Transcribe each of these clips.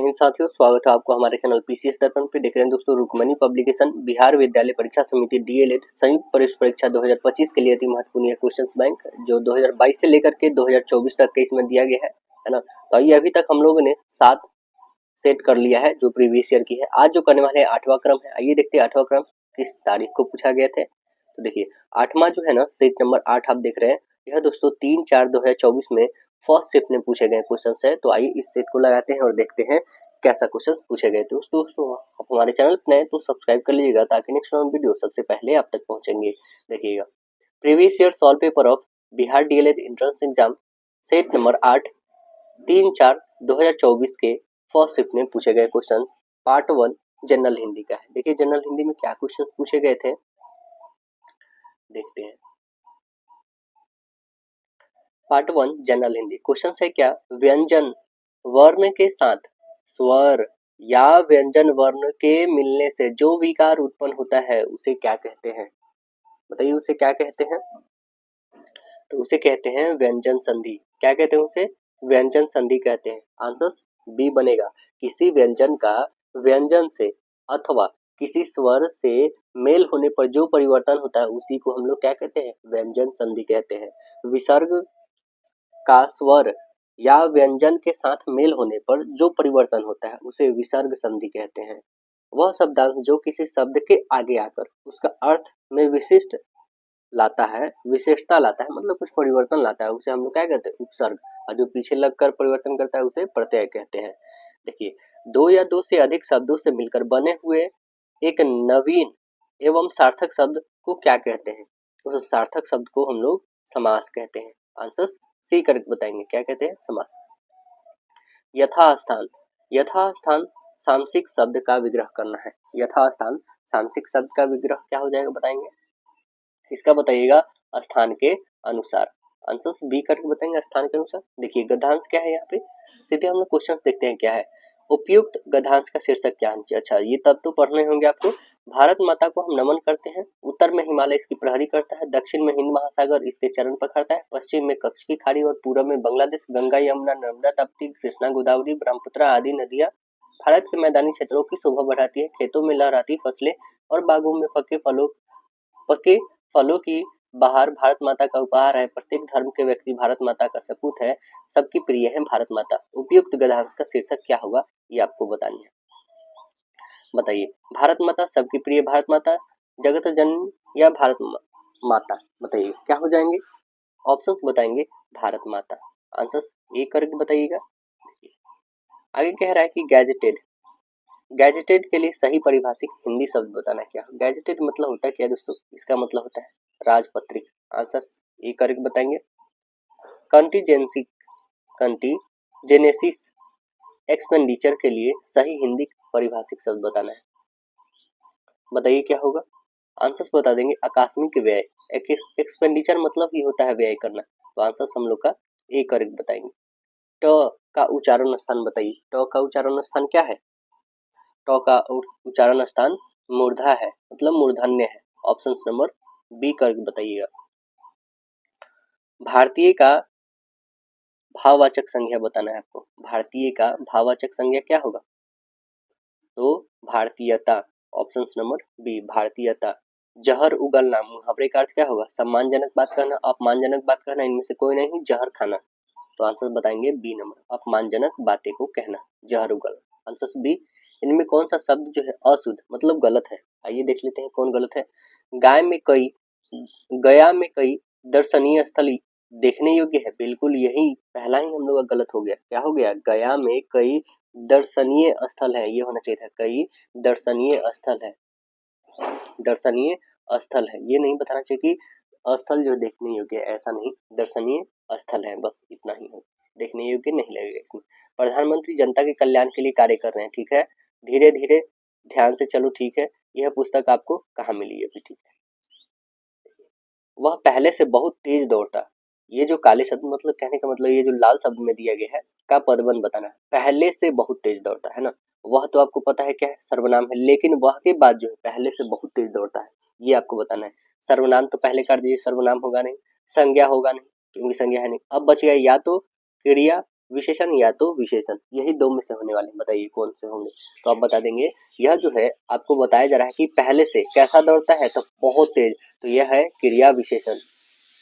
हिंद साथियों, स्वागत है आपको हमारे चैनल पीसीएस दर्पण पे। देख रहे हैं दोस्तों, रुक्मणी पब्लिकेशन बिहार विद्यालय परीक्षा समिति डीएलएड संयुक्त प्रवेश परीक्षा 2025 के लिए अति महत्वपूर्ण यह क्वेश्चंस बैंक जो 2022 से लेकर के 2024 तक के इसमें दिया गया है ना। तो ये अभी तक हम लोगों ने 7 सेट कर लिया है जो प्रीवियस ईयर की है। आज जो करने वाले 8वां क्रम है। आइए देखते हैं 8वां क्रम किस तारीख को पूछा गया थे। तो देखिए 8वां जो है ना, सेट नंबर 8 आप देख रहे हैं। यह दोस्तों 3/4/2024 में फर्स्ट शिफ्ट में पूछे गए क्वेश्चन है। तो आइए इस सेट को लगाते हैं और देखते हैं कैसा क्वेश्चन पूछे गए। तो दोस्तों आप हमारे चैनल पर नए तो सब्सक्राइब कर लीजिएगा ताकि नेक्स्ट वीडियो सबसे पहले आप तक पहुंचेंगे। देखिएगा, previous year solve paper of Bihar DElEd entrance exam set number 8 3/4/2024 के फर्स्ट शिफ्ट में पूछे गए क्वेश्चंस पार्ट 1 जनरल हिंदी का है। देखिए जनरल हिंदी में क्या क्वेश्चंस पूछे गए थे, देखते हैं। पार्ट 1 जनरल हिंदी क्वेश्चन है क्या, व्यंजन वर्ण के साथ स्वर या व्यंजन वर्ण के मिलने से जो विकार उत्पन्न होता है उसे क्या कहते हैं? बताइए उसे क्या कहते हैं? तो उसे कहते हैं व्यंजन संधि। क्या कहते हैं उसे? व्यंजन संधि कहते हैं। आंसर बी बनेगा। किसी व्यंजन का व्यंजन से अथवा किसी स्वर से मेल होने पर जो परिवर्तन होता है उसी को हम लोग क्या कहते हैं? व्यंजन संधि कहते हैं। विसर्ग का स्वर या व्यंजन के साथ मेल होने पर जो परिवर्तन होता है उसे विसर्ग संधि कहते हैं। वह शब्दांश जो किसी शब्द के आगे आकर उसका अर्थ में विशिष्ट लाता है, विशेषता लाता है, मतलब कुछ परिवर्तन लाता है, उसे हम लोग क्या कहते हैं? उपसर्ग। और जो पीछे लगकर परिवर्तन करता है उसे प्रत्यय कहते हैं। देखिए, दो या दो से अधिक शब्दों से मिलकर बने हुए एक नवीन एवं सार्थक शब्द को क्या कहते हैं? उस सार्थक शब्द को हम लोग समास कहते हैं। आंसर सी करके बताएंगे। क्या कहते हैं? समास। यथास्थान, यथास्थान सामसिक शब्द का विग्रह करना है। यथास्थान सामसिक शब्द का विग्रह क्या हो जाएगा बताएंगे? इसका बताइएगा स्थान के अनुसार। आंसर बी करके बताएंगे स्थान के अनुसार। देखिए गद्यांश क्या है यहाँ पे, सीधे हम लोग क्वेश्चन देखते हैं क्या है। उपयुक्त गद्यांश का शीर्षक क्या है? अच्छा ये तब तो पढ़ने होंगे आपको। भारत माता को हम नमन करते हैं। उत्तर में हिमालय इसकी प्रहरी करता है, दक्षिण में हिंद महासागर इसके चरण पकड़ता है, पश्चिम में कच्छ की खाड़ी और पूर्व में बांग्लादेश, गंगा यमुना नर्मदा ताप्ती कृष्णा गोदावरी ब्रह्मपुत्र आदि नदियां भारत के मैदानी क्षेत्रों की शोभा बढ़ाती है। खेतों में लहराती फसलें और बागों में पके फलों की बहार भारत माता का उपहार है। प्रत्येक धर्म के व्यक्ति भारत माता का सपूत है, सबकी प्रिय है भारत माता। उपयुक्त गद्यांश का शीर्षक क्या होगा ये आपको बतानी है। बताइए, भारत माता, सबकी प्रिय भारत माता, जगत जननी या भारत माता? बताइए क्या हो जाएंगे ऑप्शंस, बताएंगे भारत माता। आंसर ए करके बताइएगा। आगे कह रहा है कि गैजेटेड, गैजेटेड के लिए सही परिभाषिक हिंदी शब्द बताना है। क्या गैजेटेड मतलब होता है क्या दोस्तों? इसका मतलब होता है राजपत्रित। आंसर ए करके बताएंगे। कंटीजेंसी, कंटीजेनेसिस एक्सपेंडिचर के लिए सही हिंदी परिभाषिक शब्द बताना है। बताइए क्या होगा? आंसर्स बता देंगे। आकस्मिक व्यय, एक्सपेंडिचर मतलब ही होता है व्यय करना। तो आंसर्स हम लोग का ए करके बताएंगे। ट का उच्चारण स्थान बताइए। ट का उच्चारण स्थान क्या है? ट का उच्चारण स्थान मूर्धा है, मतलब मूर्धन्य है। ऑप्शन नंबर बी करके बताइएगा। भारतीय का भाववाचक संज्ञा बताना है आपको। भारतीय का भाववाचक संज्ञा क्या होगा? तो भारतीयता। ऑप्शन नंबर बी भारतीयता। जहर उगलना, मुहावरे का अर्थ क्या होगा? सम्मानजनक बात कहना, अपमानजनक बात कहना, इनमें से कोई नहीं, जहर खाना। तो आंसर बताएंगे बी नंबर, अपमानजनक बातें को कहना, जहर उगलना। Answer B. इनमें कौन सा शब्द जो है अशुद्ध मतलब गलत है? आइए देख लेते हैं कौन गलत है। गया में कई दर्शनीय स्थल देखने योग्य है। बिल्कुल यही पहला ही हम लोग का गलत हो गया। क्या हो गया? गया में कई दर्शनीय स्थल है, ये होना चाहिए था कई दर्शनीय स्थल है। दर्शनीय स्थल है, ये नहीं बताना चाहिए कि स्थल जो देखने योग्य है, ऐसा नहीं, दर्शनीय स्थल है, बस इतना ही हो। देखने योग्य नहीं लगेगा इसमें। प्रधानमंत्री जनता के कल्याण के लिए कार्य कर रहे हैं, ठीक है। धीरे धीरे ध्यान से चलो, ठीक है। यह पुस्तक आपको कहाँ मिली है? ठीक है। वह पहले से बहुत तेज दौड़ता, ये जो काले शब्द मतलब कहने का मतलब ये जो लाल शब्द में दिया गया है का पदबंध बताना है। पहले से बहुत तेज दौड़ता है ना, वह तो आपको पता है क्या है? सर्वनाम है। लेकिन वह के बाद जो है पहले से बहुत तेज दौड़ता है, ये आपको बताना है। सर्वनाम तो पहले कर दीजिए, सर्वनाम होगा नहीं, संज्ञा होगा नहीं क्योंकि संज्ञा है नहीं। अब बच गया या तो क्रिया विशेषण या तो विशेषण, यही दो में से होने वाले, बताइए कौन से होंगे। तो आप बता देंगे। यह जो है आपको बताया जा रहा है कि पहले से कैसा दौड़ता है, तो बहुत तेज, तो यह है क्रिया विशेषण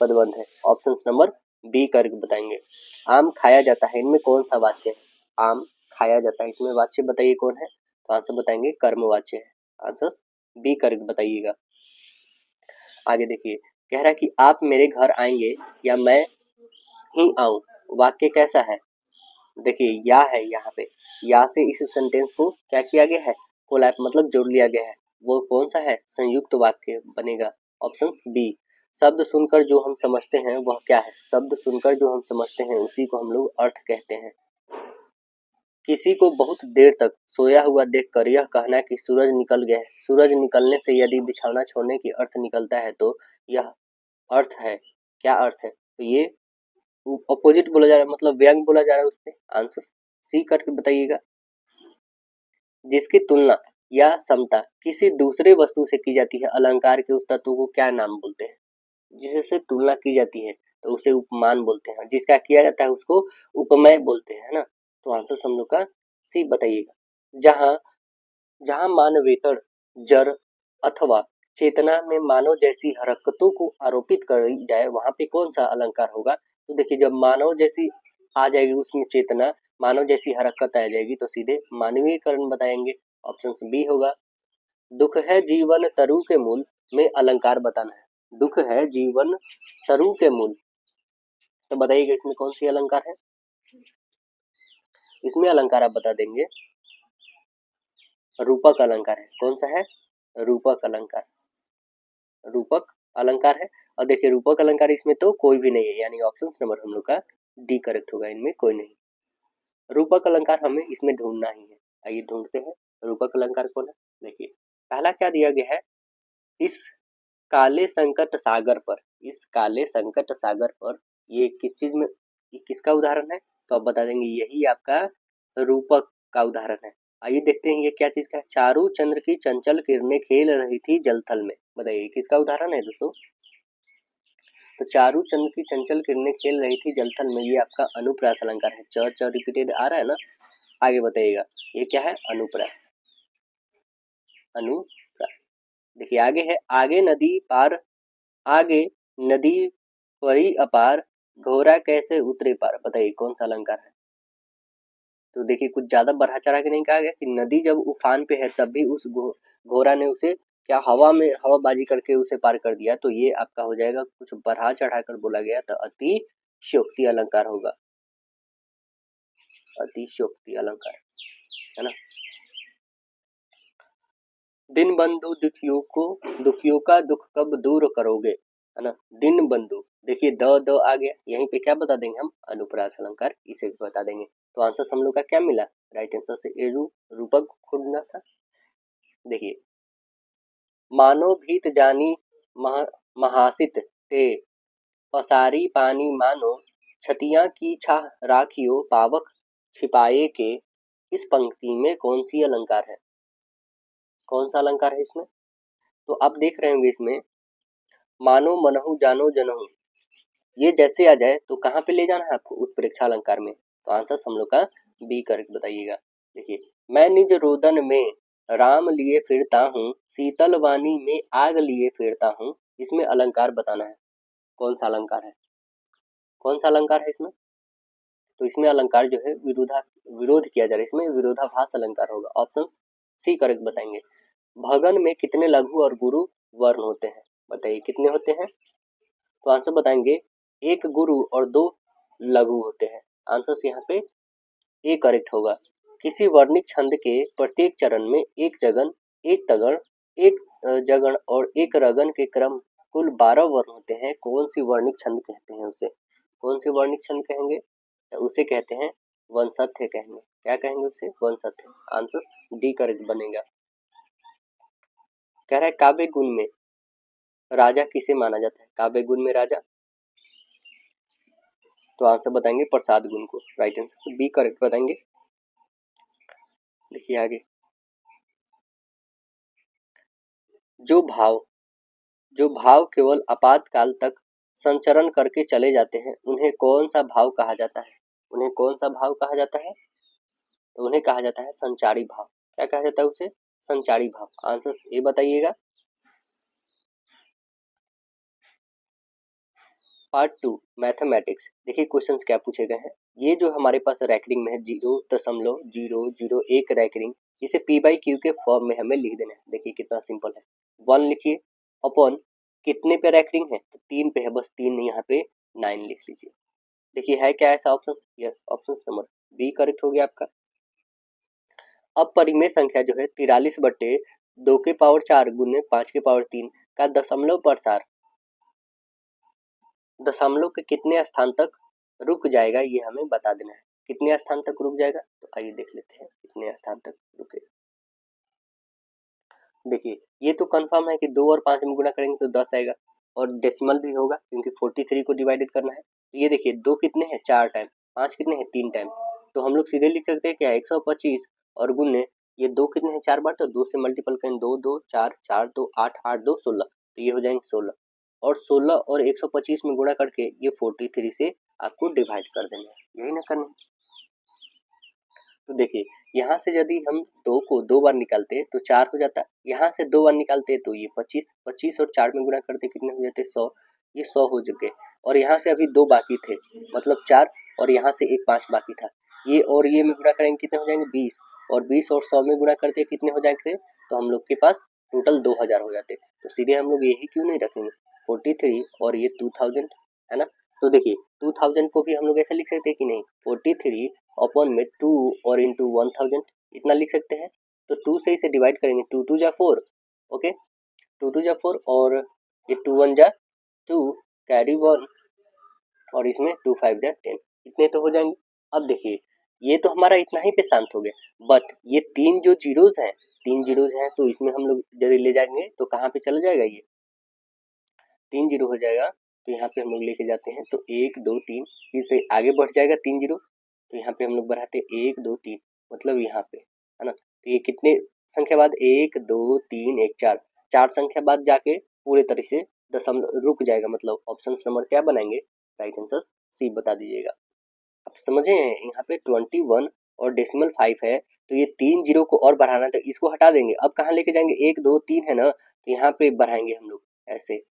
पदबंध है। ऑप्शन नंबर बी करके बताएंगे। आम खाया जाता है, इनमें कौन सा वाच्य है? आम खाया जाता है, इसमें वाच्य बताइए कौन है? तो आंसर बताएंगे कर्मवाच्य है। आंसर बी करके बताइएगा। आगे देखिए, कह रहा है कि आप मेरे घर आएंगे या मैं ही आऊं, वाक्य कैसा है? देखिए या है यहाँ पे, या से इस सेंटेंस को क्या किया गया है? कोलैप मतलब जोड़ लिया गया है। वो कौन सा है? संयुक्त वाक्य बनेगा। Option B. शब्द सुनकर जो हम समझते हैं वह क्या है? शब्द सुनकर जो हम समझते हैं उसी को हम लोग अर्थ कहते हैं। किसी को बहुत देर तक सोया हुआ देखकर यह कहना कि सूरज निकल गया है, सूरज निकलने से यदि बिछौना छोड़ने की अर्थ निकलता है तो यह अर्थ है, क्या अर्थ है? तो ये अपोजिट बोला जा रहा है, मतलब व्यंग बोला जा रहा है उसपे। आंसर सी करके बताइएगा। जिसकी तुलना या समता किसी दूसरे वस्तु से की जाती है, अलंकार के उस तत्व को क्या नाम बोलते हैं? जिससे तुलना की जाती है तो उसे उपमान बोलते हैं, जिसका किया जाता है उसको उपमेय बोलते हैं, है ना। तो आंसर हम लोग का सी बताइएगा। जहां जहां मानवेतर जड़ अथवा चेतना में मानव जैसी हरकतों को आरोपित करी जाए वहां पे कौन सा अलंकार होगा? तो देखिए, जब मानव जैसी आ जाएगी उसमें चेतना, मानव जैसी हरकत आ जाएगी तो सीधे मानवीयकरण बताएंगे। ऑप्शन बी होगा। दुख है जीवन तरु के मूल में अलंकार बताना है। दुख है जीवन तरु के मूल, तो बताइएगा इसमें कौन सी अलंकार है? इसमें अलंकार आप बता देंगे रूपक अलंकार है। कौन सा है? रूपक अलंकार, रूपक अलंकार है। और देखिए रूपक अलंकार इसमें तो कोई भी नहीं है, यानी ऑप्शन नंबर हम लोग का डी करेक्ट होगा, इनमें कोई नहीं। रूपक अलंकार हमें इसमें ढूंढना ही है। आइए ढूंढते हैं रूपक अलंकार कौन है। देखिए पहला क्या दिया गया है? इस काले संकट सागर पर, इस काले संकट सागर पर, ये किस चीज में, ये किसका उदाहरण है? तो आप बता देंगे यही आपका रूपक का उदाहरण है। आइए देखते हैं ये क्या चीज का है। चारू चंद्र की चंचल किरणें खेल रही थी जलथल में, बताइए किसका उदाहरण है दोस्तों? तो चारू चंद्र की चंचल किरणें खेल रही थी जलथल में, ये आपका अनुप्रास अलंकार है। च रिपीटेड आ रहा है ना। आगे बताइएगा ये क्या है? अनुप्रास, अनुप्रास। देखिए आगे है, आगे नदी पार, आगे नदी परी अपार, घोड़ा कैसे उतरे पार, बताइए कौन सा अलंकार है? तो देखिए कुछ ज्यादा बढ़ा चढ़ा के नहीं कहा गया कि नदी जब उफान पे है तब भी उस घोड़ा ने उसे क्या हवा में हवाबाजी करके उसे पार कर दिया, तो ये आपका हो जाएगा कुछ बढ़ा चढ़ा कर बोला गया, तो अतिशयोक्ति अलंकार होगा। अतिशयोक्ति अलंकार, है ना। दिन बंधु दुखियों का दुख कब दूर करोगे, है ना। दिन बंधु, देखिए द आ गया, यहीं पे क्या बता देंगे हम? अनुप्रास अलंकार, इसे भी बता देंगे। तो आंसर हम लोग का क्या मिला? राइट आंसर से ए रूपक खोजना था। देखिए मानो भीत जानी महासित ते, पसारी पानी मानो छतियां की छाह राखियो पावक छिपाए के, इस पंक्ति में कौन सी अलंकार है? कौन सा अलंकार है इसमें? तो आप देख रहे होंगे इसमें मानो मनहु जानो जनहु, ये जैसे आ जाए तो कहाँ पे ले जाना है आपको? उत्प्रेक्षा अलंकार में। तो आंसर हम लोग का बी करके बताइएगा। देखिए मैं निज रोदन में राम लिए फिरता हूँ, शीतल वानी में आग लिए फिरता हूँ, इसमें अलंकार बताना है। कौन सा अलंकार है? कौन सा अलंकार है इसमें? तो इसमें अलंकार जो है विरोध किया जा रहा है, इसमें विरोधाभास अलंकार होगा। ऑप्शन सी करेक्ट बताएंगे। भगन में कितने लघु और गुरु वर्ण होते हैं, बताइए कितने होते हैं? तो आंसर बताएंगे एक गुरु और दो लघु होते हैं। आंसर यहाँ पे ए करेक्ट होगा। किसी वर्णिक छंद के प्रत्येक चरण में एक जगन, एक तगण, एक जगन और एक रगन के क्रम कुल 12 वर्ण होते हैं। कौन सी वर्णिक छंद कहते हैं उसे? कौन सी वर्णिक छंद कहेंगे? उसे कहते हैं वंशथ्य कहेंगे। क्या कहेंगे उसे? वंशथ्य। आंसर डी करेक्ट बनेगा। कह रहा है काव्य गुण में राजा किसे माना जाता है? काव्य गुण में राजा, तो आंसर बताएंगे प्रसाद गुण को। राइट आंसर से बी करेक्ट बताएंगे। देखिए आगे, जो भाव जो भाव केवल आपातकाल तक संचरण करके चले जाते हैं उन्हें कौन सा भाव कहा जाता है? उन्हें कौन सा भाव कहा जाता है? तो उन्हें कहा जाता है संचारी भाव। क्या कहा जाता है उसे? संचारी भाव। आंसर ए बताइएगा। Part 2 mathematics. देखिए क्वेश्चंस क्या पूछे गए हैं। ये जो हमारे पास रैंकिंग में है 0.001 रैंकिंग, इसे पी बाई क्यू के फॉर्म में हमें लिख देना है। देखिए कितना सिंपल है। 1 लिखिए अपॉन कितने पे रैंकिंग है? तो 3 पे है, बस 3 यहाँ पे 9 लिख लीजिए। देखिए है क्या ऐसा option? Yes, option number B correct हो गया आपका। अब परिमेय संख्या जो है 43/2 के पावर 4 गुने 5 के पावर 3 का दशमलव प्रसार दशमलव के कितने स्थान तक रुक जाएगा, ये हमें बता देना है। कितने स्थान तक रुक जाएगा? तो आइए देख लेते हैं कितने स्थान तक रुकेगा। देखिए ये तो कंफर्म है कि 2 और 5 में गुणा करेंगे तो 10 आएगा, और डेसिमल भी होगा क्योंकि 43 को डिवाइडेड करना है। तो ये देखिए 2 कितने हैं? 4 टाइम। 5 कितने हैं? 3 टाइम। तो हम लोग सीधे लिख सकते हैं क्या? 125 और गुने ये 2 कितने हैं? 4 बार, तो 2 से मल्टीपल करें, 2 2 4 4 2 8 8 2 16, तो ये हो जाएंगे 16, और 16 और 125 में गुणा करके ये 43 से आपको डिवाइड कर देना है, यही ना करना है। तो देखिए यहाँ से यदि हम 2 को 2 बार निकालते हैं तो 4 हो जाता है, यहाँ से 2 बार निकालते हैं तो ये 25, 25 और 4 में गुणा करते कितने हो जाते? 100, ये 100 हो चुके। और यहाँ से अभी 2 बाकी थे, मतलब 4, और यहाँ से एक 5 बाकी था, ये और ये में गुणा करेंगे कितने हो जाएंगे? 20, और 20 और 100 में गुणा करते कितने हो जाएंगे? तो हम लोग के पास टोटल 2000 हो जाते। तो सीधे हम लोग यही क्यों नहीं रखेंगे 43 और ये 2000, है ना। तो देखिए 2000 को भी हम लोग ऐसे लिख सकते हैं कि नहीं, 43 अपॉन में 2 और इंटू 1000, इतना लिख सकते हैं। तो 2 से इसे डिवाइड करेंगे, 2 2 जा 4, ओके, 2 2 जा 4, और ये 2 1 जा 2, कैरी 1, और इसमें 2 5 जा 10, इतने तो हो जाएंगे। अब देखिए ये तो हमारा इतना ही पे शांत हो गया, बट ये 3 जो जीरोज हैं, 3 जीरोज हैं, तो इसमें हम लोग यदि ले जाएंगे तो कहाँ पे चला जाएगा? ये 3 जीरो हो जाएगा, तो यहाँ पे हम लोग लेके जाते हैं तो 1 2 3, इससे आगे बढ़ जाएगा 3 जीरो, तो यहाँ पे हम लोग बढ़ाते 1 2 3, मतलब यहाँ पे, है ना। तो ये कितने संख्या बाद? 1 2 3 1 4, 4 संख्या बाद जाके पूरे तरह से दशमलव रुक जाएगा, मतलब ऑप्शन नंबर क्या बनाएंगे? राइट आंसर सी बता दीजिएगा। आप समझे हैं यहाँ पे 21 और डेसिमल 5 है, तो ये 3 जीरो को और बढ़ाना है, तो इसको हटा देंगे। अब कहाँ लेके जाएंगे? 1 2 3 है ना, तो यहाँ पे बढ़ाएंगे हम लोग ऐसे,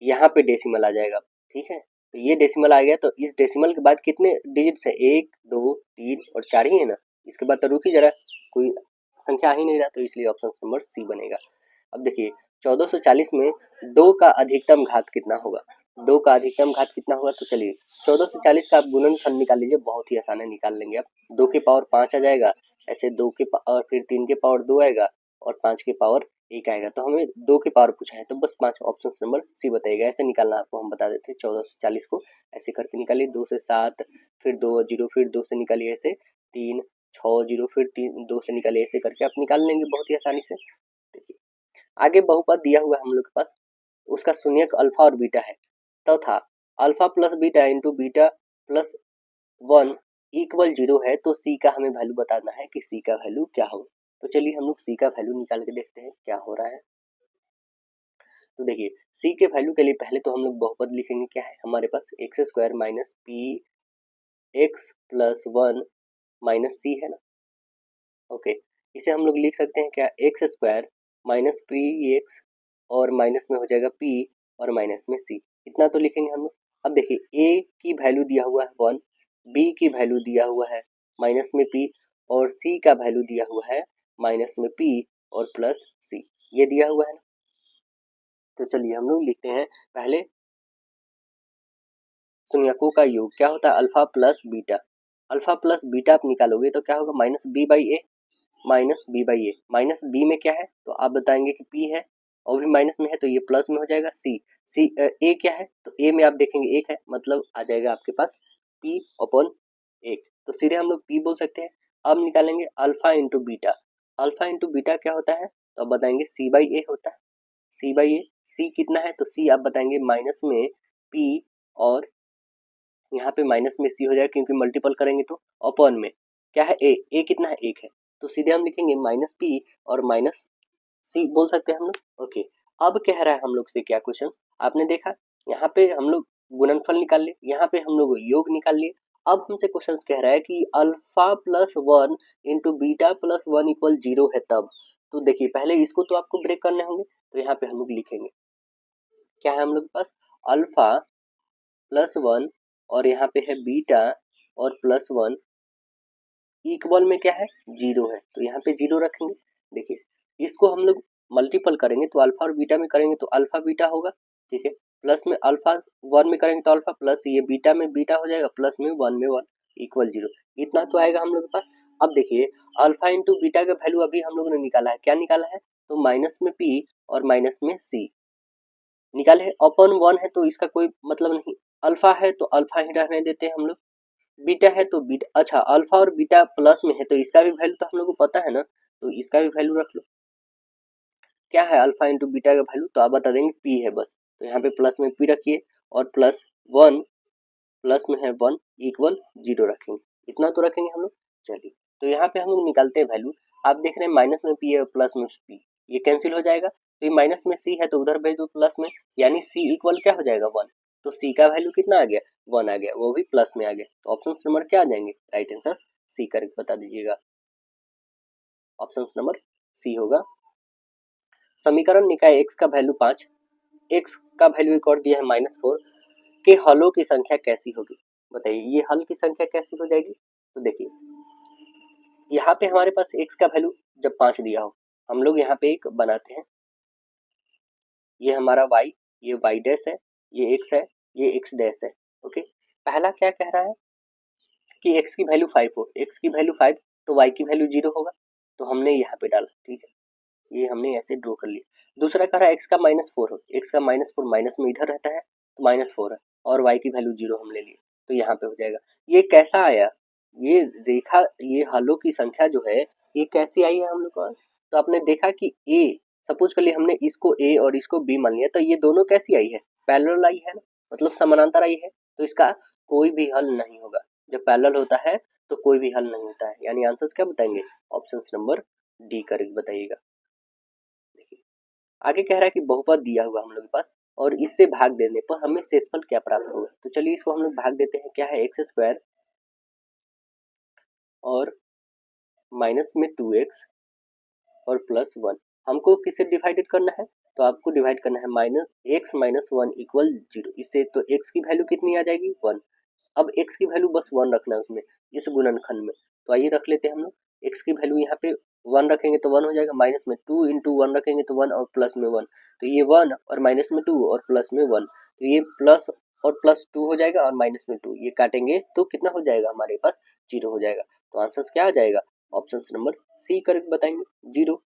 यहाँ पे डेसिमल आ जाएगा, ठीक है। तो ये डेसिमल आ गया, तो इस डेसिमल के बाद कितने डिजिट्स है? 1 2 3 और 4 ही है ना, इसके बाद तो रुक ही जरा, कोई संख्या आ ही नहीं रहा, तो इसलिए ऑप्शन नंबर सी बनेगा। अब देखिए 1440 में 2 का अधिकतम घात कितना होगा? 2 का अधिकतम घात कितना होगा? तो चलिए 1440 का आप गुणनफल निकाल लीजिए, बहुत ही आसान है, निकाल लेंगे आप। 2 के पावर 5 आ जाएगा, ऐसे 2 के और फिर 3 के पावर 2 आएगा, और 5 के पावर 1 आएगा। तो हमें 2 के पावर पूछा है, तो बस 5, ऑप्शन नंबर सी बताइएगा। ऐसे निकालना आपको हम बता देते हैं, 1440 को ऐसे करके निकालिए, 2 से 7, फिर 2 जीरो, फिर 2 से निकालिए ऐसे 3 6 जीरो, फिर 3 2 से निकालिए, ऐसे करके आप निकाल लेंगे बहुत ही आसानी से। देखिए आगे बहुपद दिया हुआ है हम लोग के पास, उसका शून्यक अल्फा और बीटा है, तथा alpha plus beta into beta plus 1 equal 0 है, तो सी का हमें वैल्यू बताना है कि सी का वैल्यू क्या होगा। तो चलिए हम लोग सी का वैल्यू निकाल के देखते हैं क्या हो रहा है। तो देखिए सी के वैल्यू के लिए पहले तो हम लोग बहुपद लिखेंगे। क्या है हमारे पास? X square minus p x plus 1 minus c, है ना। ओके, इसे हम लोग लिख सकते हैं क्या? X square minus p x, और माइनस में हो जाएगा पी, और माइनस में सी, इतना तो लिखेंगे हम लोग। अब देखिए ए की वैल्यू दिया हुआ है 1, बी की वैल्यू दिया हुआ है माइनस में पी, और सी का वैल्यू दिया हुआ है माइनस में पी और प्लस सी, ये दिया हुआ है ना। तो चलिए हम लोग लिखते हैं पहले शून्यकों का योग क्या होता है? Alpha plus beta. Alpha plus beta आप निकालोगे तो क्या होगा? Minus B by A, minus B by A. Minus B में क्या है? तो आप बताएंगे कि पी है, और भी माइनस में है, तो ये प्लस में हो जाएगा सी। सी ए क्या है? तो ए में आप देखेंगे 1 है, मतलब आ जाएगा आपके पास पी अपॉन 1, तो सीधे हम लोग पी बोल सकते हैं। अब निकालेंगे alpha into beta. Alpha into beta क्या होता है? तो आप बताएंगे सी बाई ए होता है, सी बाई ए। सी कितना है? तो सी आप बताएंगे माइनस में पी, और यहाँ पे माइनस में सी हो जाएगा क्योंकि मल्टीपल करेंगे, तो अपॉन में क्या है? ए। ए कितना है? 1 है, तो सीधे हम लिखेंगे माइनस पी और माइनस सी बोल सकते हैं हम लोग। ओके, अब कह रहा है हम लोग से क्या क्वेश्चन? आपने देखा यहाँ पे हम लोग गुणनफल निकाल लिए, यहाँ पे हम लोग योग निकाल लिए। अब हमसे क्वेश्चन कह रहा है कि alpha plus one into beta plus one equal zero है तब। तो देखिए पहले इसको तो आपको ब्रेक करने होंगे, तो यहाँ पे हम लोग लिखेंगे क्या है हम लोग के पास, अल्फा प्लस वन और यहाँ पे है बीटा और प्लस वन इक्वल में क्या है, जीरो है, तो यहाँ पे जीरो रखेंगे। देखिए इसको हम लोग मल्टीपल करेंगे तो अल्फा और बीटा में करेंगे तो अल्फा बीटा होगा, ठीक है, प्लस में अल्फा वन में करेंगे तो अल्फा, प्लस ये बीटा में बीटा हो जाएगा, प्लस में वन इक्वल जीरो। इतना तो आएगा हम लोग के पास। अब देखिए अल्फा इंटू बीटा का वैल्यू अभी हम लोगों ने निकाला है, क्या निकाला है, तो माइनस में पी और माइनस में सी निकाले है। अपन वन है तो इसका कोई मतलब नहीं, अल्फा है तो अल्फा ही रहने देते हैं हम लोग, बीटा है तो बीटा, अच्छा अल्फा और बीटा प्लस में है तो इसका भी वैल्यू तो हम लोग को पता है ना, तो इसका भी वैल्यू रख लो। क्या है अल्फा इंटू बीटा का वैल्यू, तो आप बता देंगे पी है बस, तो यहाँ पे प्लस में पी रखिए और प्लस वन प्लस में है वन इक्वल जीरो रखेंगे, इतना तो रखेंगे हम लोग। चलिए तो यहाँ पे हम लोग निकालते हैं वैल्यू, आप देख रहे हैं माइनस में पी है और प्लस में पी, ये कैंसिल हो जाएगा, तो ये माइनस में सी है तो उधर भेज दो प्लस में, यानी सी इक्वल क्या हो जाएगा, वन। तो सी का वैल्यू कितना आ गया, वन आ गया, वो भी प्लस में आ गया, तो ऑप्शन नंबर क्या आ जाएंगे, राइट आंसर सी करके बता दीजिएगा, ऑप्शन नंबर सी होगा। समीकरण निकाय x का वैल्यू 5, x का वैल्यू एक और दिया है -4 के हलों की संख्या कैसी होगी, बताइए ये हल की संख्या कैसी हो जाएगी। तो देखिए यहाँ पे हमारे पास x का वैल्यू जब 5 दिया हो, हम लोग यहाँ पे एक बनाते हैं, ये हमारा y, ये y डैश है, ये x है, ये x डैश है, ओके। पहला क्या कह रहा है कि x की वैल्यू 5 हो, x की वैल्यू 5 तो y की वैल्यू 0 होगा, तो हमने यहाँ पे डाला, ठीक है, ये हमने ऐसे ड्रॉ कर लिया। दूसरा कह रहा है x का -4 हो, x का -4 माइनस में इधर रहता है तो -4 है और y की वैल्यू 0 हम ले लिए, तो यहाँ पे हो जाएगा। ये कैसा आया, ये रेखा, ये हलों की संख्या जो है ये कैसी आई है हम लोग को, तो आपने देखा कि a, सपोज कर लिए हमने इसको a और इसको b मान लिया, तो ये दोनों कैसी आई है, पैरेलल आई है ना, मतलब समानांतर आई है, तो इसका कोई भी हल नहीं होगा। जब पैरेलल होता है तो कोई भी हल नहीं होता है, यानी आंसर क्या बताएंगे, ऑप्शन नंबर डी करेक्ट बताइएगा। आगे कह रहा है कि बहुपद दिया हुआ हम लोग के पास और इससे भाग देने पर हमें शेषफल क्या प्राप्त होगा, तो चलिए इसको हम लोग भाग देते हैं, क्या है एक्स स्क्वायर और माइनस में 2x और प्लस 1, हमको किससे डिवाइडेड करना है, तो आपको डिवाइड करना है -1 इक्वल 0, इससे तो x की वैल्यू कितनी आ जाएगी, 1। अब x की वैल्यू बस 1 रखना है उसमें, इस गुणनखंड में, तो आइए रख लेते हैं हम लोग, x की वैल्यू यहाँ पे 1 रखेंगे तो 1 हो जाएगा, माइनस में 2 इंटू 1 रखेंगे तो 1 और प्लस में 1, तो ये 1 और माइनस में 2 और प्लस में 1, तो ये प्लस और प्लस 2 हो जाएगा और माइनस में 2, ये काटेंगे तो कितना हो जाएगा हमारे पास, 0 हो जाएगा, तो आंसर क्या आ जाएगा, ऑप्शन नंबर सी करेक्ट बताएंगे, 0।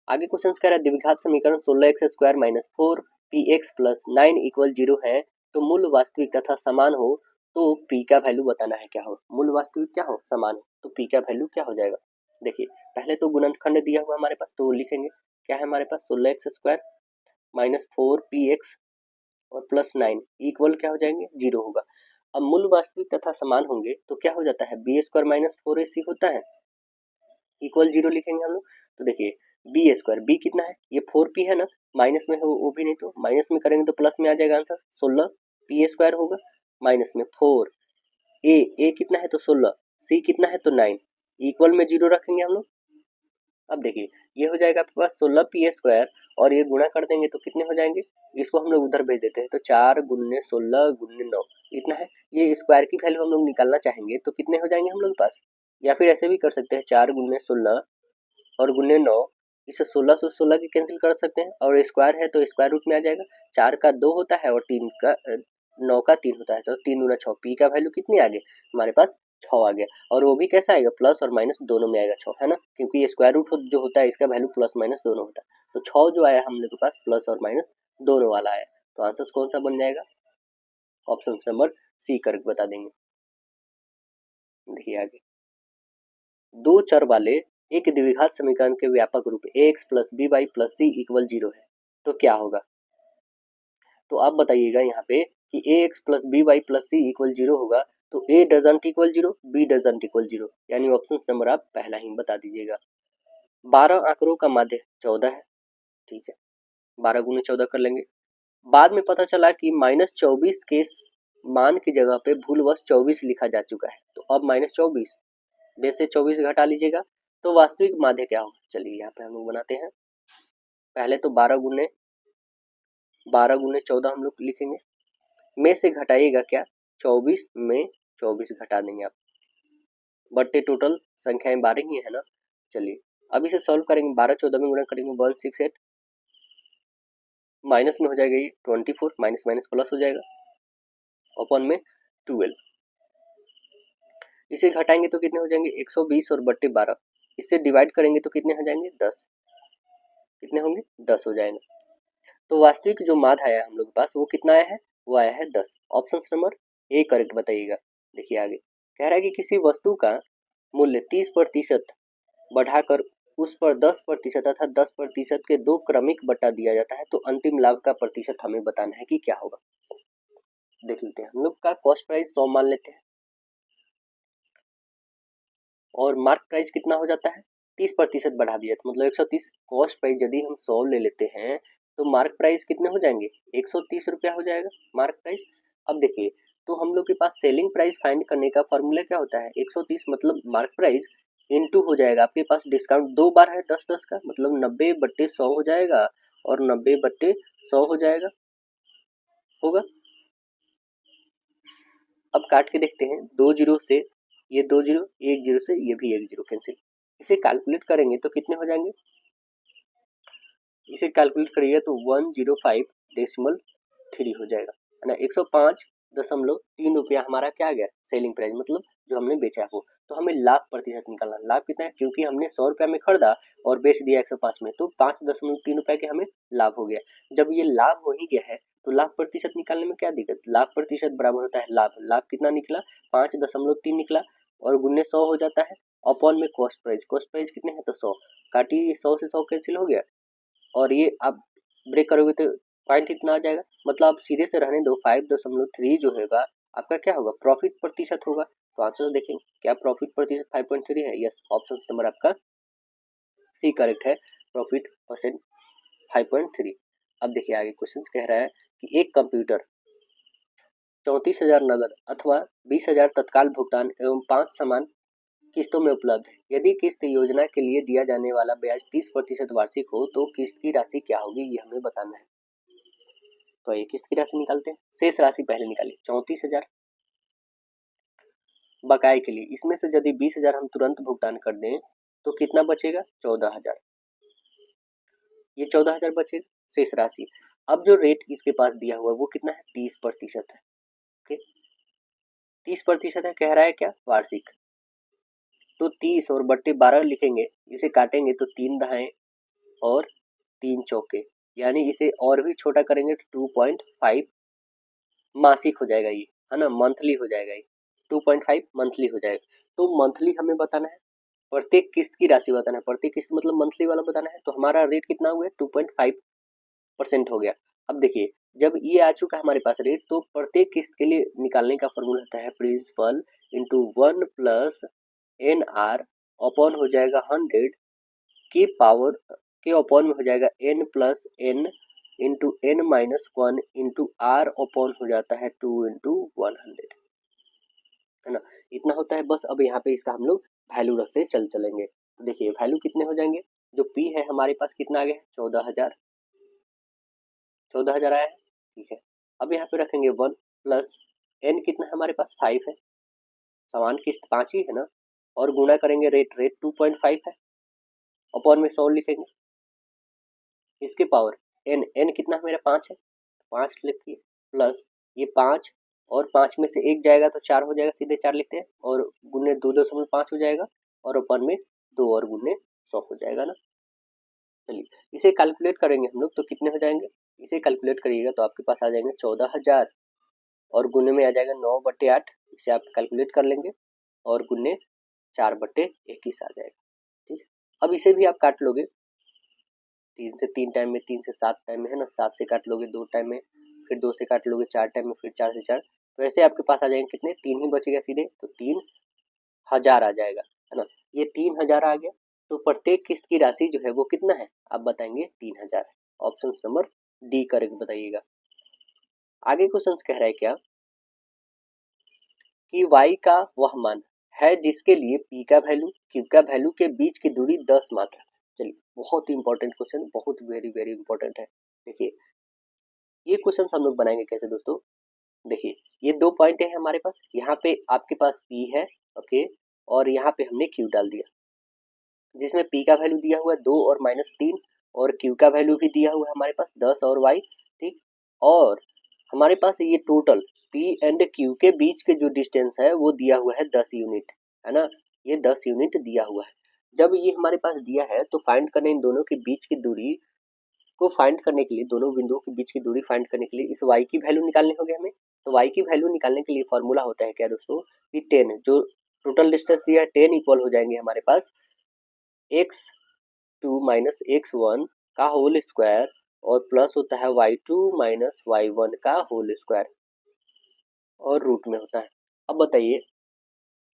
आगे क्वेश्चन कह रहा है द्विघात समीकरण 16x square minus 4px plus 9 equal 0 है, तो मूल वास्तविक तथा समान हो तो p का वैल्यू बताना है, क्या हो, मूल वास्तविक क्या हो, समान हो, तो p का वैल्यू क्या हो जाएगा। देखिए पहले तो गुणनखंड दिया हुआ हमारे पास, तो लिखेंगे क्या है हमारे पास, 16x स्क्वायर माइनस 4px और प्लस 9 इक्वल क्या हो जाएंगे, 0 होगा। अब मूल वास्तविक तथा समान होंगे तो क्या हो जाता है, बी स्क्वायर माइनस 4ac होता है, इक्वल 0 लिखेंगे हम लोग, तो देखिए बी स्क्वायर, बी कितना है, ये 4p है ना, माइनस में है वो भी नहीं, तो माइनस में करेंगे तो प्लस में आ जाएगा आंसर, 16 पी स्क्वायर होगा, माइनस में 4 ए कितना है तो 16, सी कितना है तो 9, इक्वल में 0 रखेंगे हम लोग। अब देखिए ये हो जाएगा आपके पास 16 पी स्क्वायर और ये गुणा कर देंगे तो कितने हो जाएंगे, इसको हम लोग उधर भेज देते हैं, तो 4 गुन्ने 16 गुन्ने 9 इतना है। ये स्क्वायर की वैल्यू हम लोग निकालना चाहेंगे तो कितने हो जाएंगे हम लोग पास, या फिर ऐसे भी कर सकते हैं 4 गुन्ने 16 और गुन्ने 9, इसे 16 से 16 की कैंसिल कर सकते हैं, और स्क्वायर है तो स्क्वायर रूट में आ जाएगा, 4 का 2 होता है और 3 का 9 का 3 होता है, तो 3 दूना 6, पी का वैल्यू कितनी आ गई हमारे पास, 6 आ गया, और वो भी कैसा आएगा, प्लस और माइनस दोनों में आएगा 6, है ना, क्योंकि ये स्क्वायर रूट जो होता है इसका वैल्यू प्लस माइनस दोनों होता है, तो 6 जो आया हम लोग के पास प्लस और माइनस दोनों वाला आया, तो आंसर कौन सा बन जाएगा, ऑप्शन नंबर सी करेक्ट बता देंगे। देखिए आगे, दो चर वाले एक द्विघात समीकरण के व्यापक रूप ax plus b y plus c equal 0 है, तो क्या होगा, तो आप बताइएगा यहाँ पे कि ax plus b y plus c equal 0 होगा, तो a doesn't equal 0, b doesn't equal 0, यानी ऑप्शन नंबर आप पहला ही बता दीजिएगा। 12 आंकड़ों का माध्य 14 है, ठीक है, 12 गुने 14 कर लेंगे, बाद में पता चला कि -24 के मान की जगह पे भूलवश 24 लिखा जा चुका है, तो अब -24 में से 24 घटा लीजिएगा तो वास्तविक माध्य क्या होगा। चलिए यहाँ पे हम लोग बनाते हैं। पहले तो 12 गुने 14 हम लोग लिखेंगे, में से घटाइएगा क्या, 24 में 24 घटा देंगे आप, बट्टे टोटल संख्याएं 12 ही है ना। चलिए अब इसे सॉल्व करेंगे, 12 14 में गुणा करेंगे 168, माइनस में हो जाएगा ये 24, माइनस माइनस प्लस हो जाएगा, अपन में 12, इसे घटाएंगे तो कितने हो जाएंगे 120 और बट्टे 12, इससे डिवाइड करेंगे तो कितने हो जाएंगे 10, कितने होंगे 10 हो जाएंगे। तो वास्तविक जो माध्य आया हम लोग के पास वो कितना आया है, वो आया है 10। ऑप्शन नंबर ए करेक्ट बताइएगा। देखिए आगे कह रहा है कि किसी वस्तु का मूल्य 30% बढ़ाकर उस पर 10% तथा 10% के दो क्रमिक बटा दिया जाता है तो अंतिम लाभ का प्रतिशत हमें बताना है कि क्या होगा। देख लेते हैं, हम लोग का कॉस्ट प्राइस 100 मान लेते हैं और मार्क प्राइस कितना हो जाता है 30% बढ़ा दिया तो मतलब 130। कॉस्ट प्राइस यदि हम 100 ले लेते हैं तो मार्क प्राइस कितने हो जाएंगे 130 रुपया हो जाएगा मार्क प्राइस। अब देखिए तो हम लोग के पास सेलिंग प्राइस फाइंड करने का फॉर्मूला क्या होता है 130 मतलब मार्क प्राइस इनटू हो जाएगा, आपके पास डिस्काउंट 2 बार है 10-10 का, मतलब 90/100 हो जाएगा और 90/100 हो जाएगा, होगा। अब काट के देखते हैं, 2 जीरो से ये 2 जीरो, 1 जीरो से ये भी 1 जीरो कैंसिल, इसे कैलकुलेट करेंगे तो कितने हो जाएंगे, इसे कैलकुलेट करिए तो 105.3 हो जाएगा, है ना। 105.3 रुपया हमारा क्या आ गया सेलिंग प्राइस, मतलब जो हमने बेचा है वो। तो हमें लाभ प्रतिशत निकालना, लाभ कितना है, क्योंकि हमने 100 रुपया में खरीदा और बेच दिया 105 में, तो 5.3 रुपया के हमें लाभ हो गया। जब ये लाभ हो ही गया है तो लाभ प्रतिशत निकालने में क्या दिक्कत, लाभ प्रतिशत बराबर होता है लाभ, लाभ कितना निकला 5.3 निकला और गुने 100 हो जाता है अपॉन में कॉस्ट प्राइस, कॉस्ट प्राइस कितने हैं तो 100, काटिए 100 से 100 कैंसिल हो गया और ये आप ब्रेक करोगे तो पॉइंट इतना आ जाएगा, मतलब आप सीधे से रहने दो 5.3 जो होगा आपका क्या होगा प्रॉफिट प्रतिशत होगा। तो आंसर देखेंगे क्या प्रॉफिट प्रतिशत 5.3 है, यस ऑप्शन नंबर आपका सी करेक्ट है, प्रॉफिट परसेंट 5.3। अब देखिए आगे क्वेश्चन कह रहा है कि एक कंप्यूटर 34,000 नगद अथवा 20,000 तत्काल भुगतान एवं 5 समान किस्तों में उपलब्ध है। यदि किस्त योजना के लिए दिया जाने वाला ब्याज 30% वार्षिक हो तो किस्त की राशि क्या होगी, ये हमें बताना है। तो ये किस्त की राशि निकालते हैं, शेष राशि पहले निकालिए 34,000 बकाये के लिए, इसमें से यदि 20,000 हम तुरंत भुगतान कर दें तो कितना बचेगा 14,000, ये 14,000 बचेगा शेष राशि। अब जो रेट इसके पास दिया हुआ है वो कितना है 30% है, ओके 30% है, कह रहा है क्या वार्षिक, तो 30 और बट्टे 12 लिखेंगे, इसे काटेंगे तो 3 दहाई और 3 चौके, यानी इसे और भी छोटा करेंगे तो 2.5 मासिक हो जाएगा ये, है ना, मंथली हो जाएगा ये 2.5 मंथली हो जाएगा। तो मंथली हमें बताना है, प्रत्येक किस्त की राशि बताना है, प्रत्येक किस्त मतलब मंथली वाला बताना है, तो हमारा रेट कितना हुआ 2.5% हो गया। अब देखिए जब ये आ चुका है हमारे पास रेट, तो प्रत्येक किस्त के लिए निकालने का फॉर्मूला होता है principal into 1 plus N R upon हो जाएगा 100 की पावर के अपॉन में हो जाएगा n plus N into N minus 1 into R upon हो जाता है 2 इंटू 100, है ना, इतना होता है बस। अब यहाँ पे इसका हम लोग वैल्यू रखते चलेंगे, तो देखिए वैल्यू कितने हो जाएंगे, जो p है हमारे पास कितना आ गया 14,000, 14,000 आया है, ठीक है। अब यहाँ पे रखेंगे 1 प्लस n कितना है हमारे पास 5 है, समान किस्त 5 ही है ना, और गुणा करेंगे रेट, रेट 2.5 है, अपॉन में 100 लिखेंगे, इसके पावर n, n कितना है मेरा 5 है, 5 लिखिए प्लस ये 5 और 5 में से एक जाएगा तो 4 हो जाएगा, सीधे 4 लिखते हैं और गुने 2.5 हो जाएगा और ऊपर में 2 और गुने 100 हो जाएगा ना। चलिए इसे कैलकुलेट करेंगे हम लोग तो कितने हो जाएंगे, इसे कैलकुलेट करिएगा तो आपके पास आ जाएंगे 14,000 और गुने में आ जाएगा 9/8, इसे आप कैलकुलेट कर लेंगे और गुने 4/21 आ जाएगा, ठीक है। अब इसे भी आप काट लोगे 3 से 3 टाइम में, 3 से 7 टाइम में, है ना, 7 से काट लोगे 2 टाइम में, फिर 2 से काट लोगे 4 टाइम में, फिर 4 से 4, तो ऐसे आपके पास आ जाएंगे कितने 3 ही बचेगा सीधे, तो 3,000 आ जाएगा, है ना। ये 3,000 आ गया, तो प्रत्येक किस्त की राशि जो है वो कितना है आप बताएंगे 3,000 है, ऑप्शन नंबर डी करेक्ट बताइएगा। आगे क्वेश्चन कह रहा है क्या कि y का वह मान है जिसके लिए p का वैल्यू q का वैल्यू के बीच की दूरी 10 मात्रा। चलिए, बहुत ही इंपॉर्टेंट क्वेश्चन, बहुत वेरी वेरी इंपॉर्टेंट है। देखिए, ये क्वेश्चन हम लोग बनाएंगे कैसे दोस्तों। देखिए, ये दो पॉइंट है हमारे पास, यहाँ पे आपके पास p है, ओके, और यहाँ पे हमने q डाल दिया, जिसमें p का वैल्यू दिया हुआ है 2 और -3, और q का वैल्यू भी दिया हुआ है हमारे पास 10 और y, ठीक। और हमारे पास ये टोटल p एंड q के बीच के जो डिस्टेंस है वो दिया हुआ है 10 यूनिट, है ना, ये 10 यूनिट दिया हुआ है। जब ये हमारे पास दिया है तो फाइंड करने इन दोनों के बीच की दूरी को फाइंड करने के लिए, दोनों बिंदुओं के बीच की दूरी फाइंड करने के लिए इस y की वैल्यू निकालनी होगी हमें। तो y की वैल्यू निकालने के लिए फॉर्मूला होता है क्या दोस्तों, कि 10 जो टोटल डिस्टेंस दिया है 10 इक्वल हो जाएंगे हमारे पास x2 माइनस x1 का होल स्क्वायर और प्लस होता है y2 माइनस y1 का होल स्क्वायर और रूट में होता है। अब बताइए,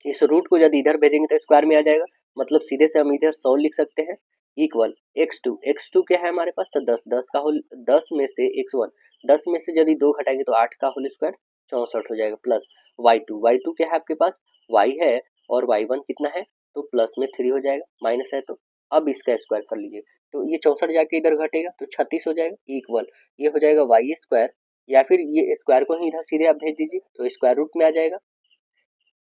इस रूट को यदि इधर भेजेंगे तो स्क्वायर में आ जाएगा, मतलब सीधे से हम इधर 100 लिख सकते हैं इक्वल x2 क्या है हमारे पास, तो 10 का होल, 10 में से x1, 10 में से यदि 2 घटाएंगे तो 8 का होल स्क्वायर 64 हो जाएगा, प्लस y2 क्या है आपके पास, y है, और y1 कितना है, तो प्लस में 3 हो जाएगा, माइनस है तो अब इसका स्क्वायर कर लीजिए, तो ये 64 जाके इधर घटेगा तो 36 हो जाएगा इक्वल, ये हो जाएगा y स्क्वायर, या फिर ये स्क्वायर को ही इधर सीधे आप भेज दीजिए तो स्क्वायर रूट में आ जाएगा,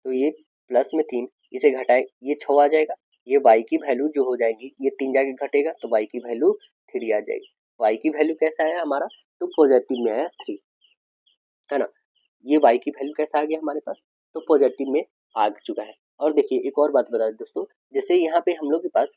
तो ये प्लस में 3, इसे घटाए ये 6 आ जाएगा, ये y की वैल्यू जो हो जाएगी, ये 3 जाके घटेगा तो y की वैल्यू 3 आ जाएगी। y की वैल्यू कैसा है हमारा, तो पॉजिटिव में है 3, है ना। ये y की वैल्यू कैसा आ गया हमारे पास, तो पॉजिटिव में आ चुका है। और देखिए, एक और बात बता दें दोस्तों, जैसे यहाँ पे हम लोग के पास